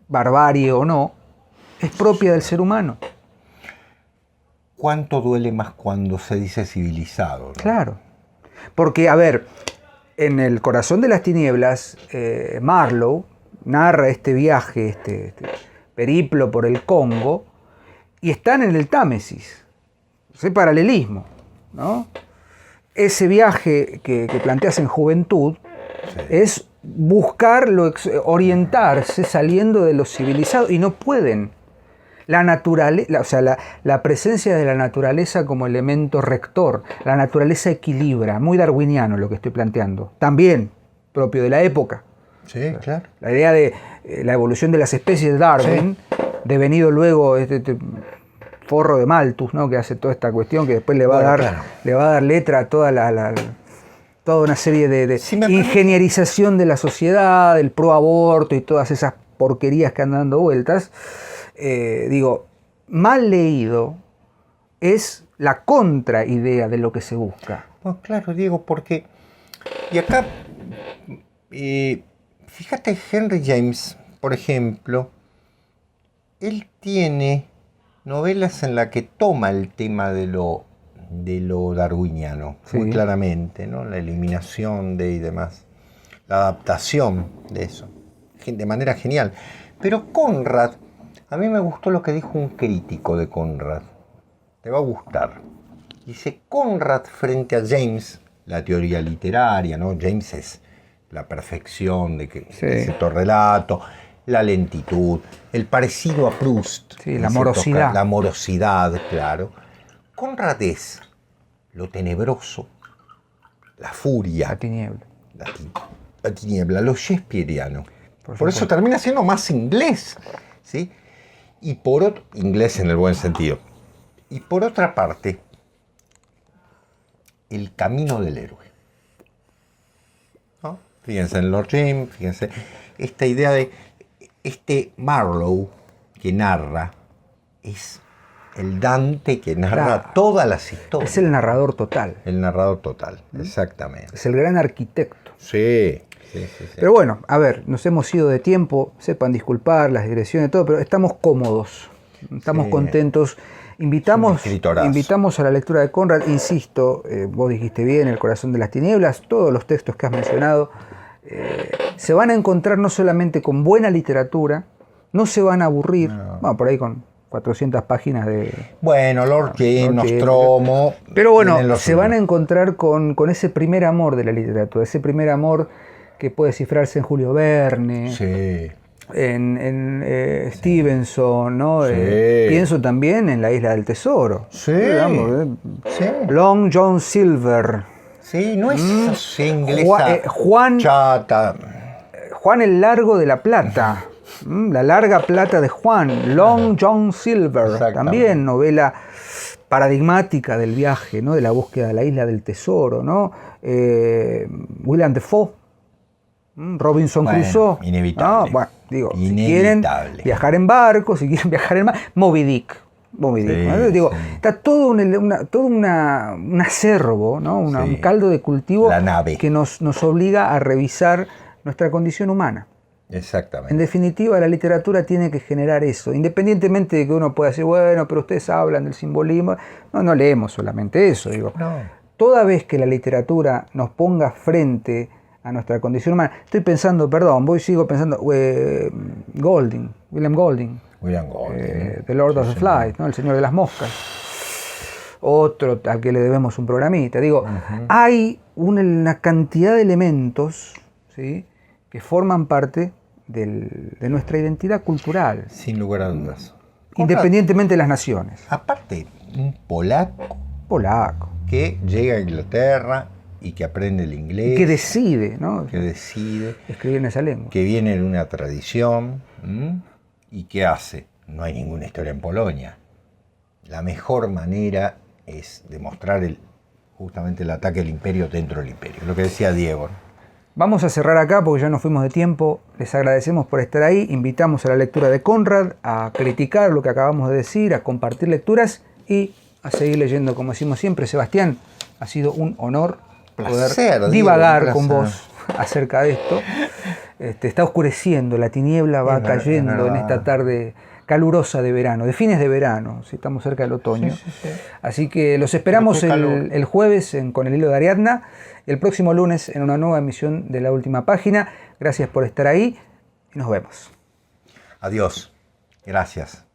barbarie o no, es propia del ser humano. ¿Cuánto duele más cuando se dice civilizado, ¿no? Claro. Porque, a ver, en El corazón de las tinieblas, Marlowe narra este viaje, este periplo por el Congo, y están en el Támesis. Ese paralelismo, ¿no? Ese viaje que planteas en Juventud es buscar, orientarse saliendo de lo civilizado, y no pueden. La naturaleza, o sea, la presencia de la naturaleza como elemento rector, la naturaleza equilibra, muy darwiniano lo que estoy planteando, también propio de la época. Sí, claro. La idea de la evolución de las especies de Darwin, devenido luego este forro de Malthus, ¿no? Que hace toda esta cuestión que después le va a dar letra a toda toda una serie de ingenierización de la sociedad, el pro aborto y todas esas porquerías que andan dando vueltas. Digo, mal leído es la contraidea de lo que se busca. Pues claro, Diego, porque y acá fíjate, Henry James, por ejemplo, él tiene novelas en las que toma el tema de lo darwiniano, sí, muy claramente, ¿no? La eliminación y demás, la adaptación de eso, de manera genial. Pero Conrad, a mí me gustó lo que dijo un crítico de Conrad, te va a gustar. Dice, Conrad frente a James, la teoría literaria, ¿no? James es la perfección de cierto relato, la lentitud, el parecido a Proust. Sí, la morosidad. La morosidad, claro. Conrad es lo tenebroso, la furia. La tiniebla. La tiniebla, lo shakespeariano. Por eso termina siendo más inglés, ¿sí? Y inglés en el buen sentido. Y por otra parte, el camino del héroe, ¿no? Fíjense en Lord Jim, fíjense, esta idea de Marlowe que narra es el Dante que narra todas las historias. Es el narrador total. El narrador total, exactamente. Es el gran arquitecto. Sí. Pero bueno, a ver, nos hemos ido de tiempo, sepan disculpar las digresiones y todo, pero estamos cómodos, estamos contentos. Invitamos a la lectura de Conrad, insisto, vos dijiste bien, El corazón de las tinieblas, todos los textos que has mencionado se van a encontrar no solamente con buena literatura, no se van a aburrir, bueno, por ahí con 400 páginas de... Bueno, Lorquín, Nostromo... Pero bueno, se van a encontrar con ese primer amor de la literatura, ese primer amor que puede cifrarse en Julio Verne, sí, en Stevenson, ¿no? Sí. Pienso también en La Isla del Tesoro. Sí, digamos, sí. Long John Silver. Sí, no es inglesa Juan, chata. Juan el Largo de la Plata. La larga plata de Juan, Long John Silver, también novela paradigmática del viaje, ¿no? De la búsqueda de la isla del tesoro, ¿no? William Defoe, Robinson Crusoe. Inevitable. ¿No? Bueno, digo, si quieren viajar en barco, si quieren viajar en mar, Moby Dick. Sí, ¿no? Digo, sí. Está todo un acervo, ¿no? Un caldo de cultivo que nos obliga a revisar nuestra condición humana. Exactamente. En definitiva, la literatura tiene que generar eso, independientemente de que uno pueda decir, bueno, pero ustedes hablan del simbolismo. No leemos solamente eso, digo. No. Toda vez que la literatura nos ponga frente a nuestra condición humana, estoy pensando, sigo pensando, William Golding. The Lord of the Flies, ¿no? El Señor de las Moscas. Otro al que le debemos un programita. Digo, hay una cantidad de elementos, ¿sí?, que forman parte de nuestra identidad cultural. Sin lugar a dudas. Independientemente de las naciones. Aparte, un polaco. Que llega a Inglaterra y que aprende el inglés. Y que decide, ¿no? Que decide. Escribir en esa lengua. Que viene de una tradición. ¿Y qué hace? No hay ninguna historia en Polonia. La mejor manera es demostrar justamente el ataque al imperio dentro del imperio. Lo que decía Diego. Vamos a cerrar acá porque ya nos fuimos de tiempo. Les agradecemos por estar ahí. Invitamos a la lectura de Conrad, a criticar lo que acabamos de decir, a compartir lecturas y a seguir leyendo, como decimos siempre. Sebastián, ha sido un honor poder divagar con vos acerca de esto. Está oscureciendo, la tiniebla va cayendo en esta tarde calurosa de verano, de fines de verano, si estamos cerca del otoño. Sí. Así que los esperamos el jueves con el hilo de Ariadna, el próximo lunes en una nueva emisión de La Última Página. Gracias por estar ahí y nos vemos. Adiós. Gracias.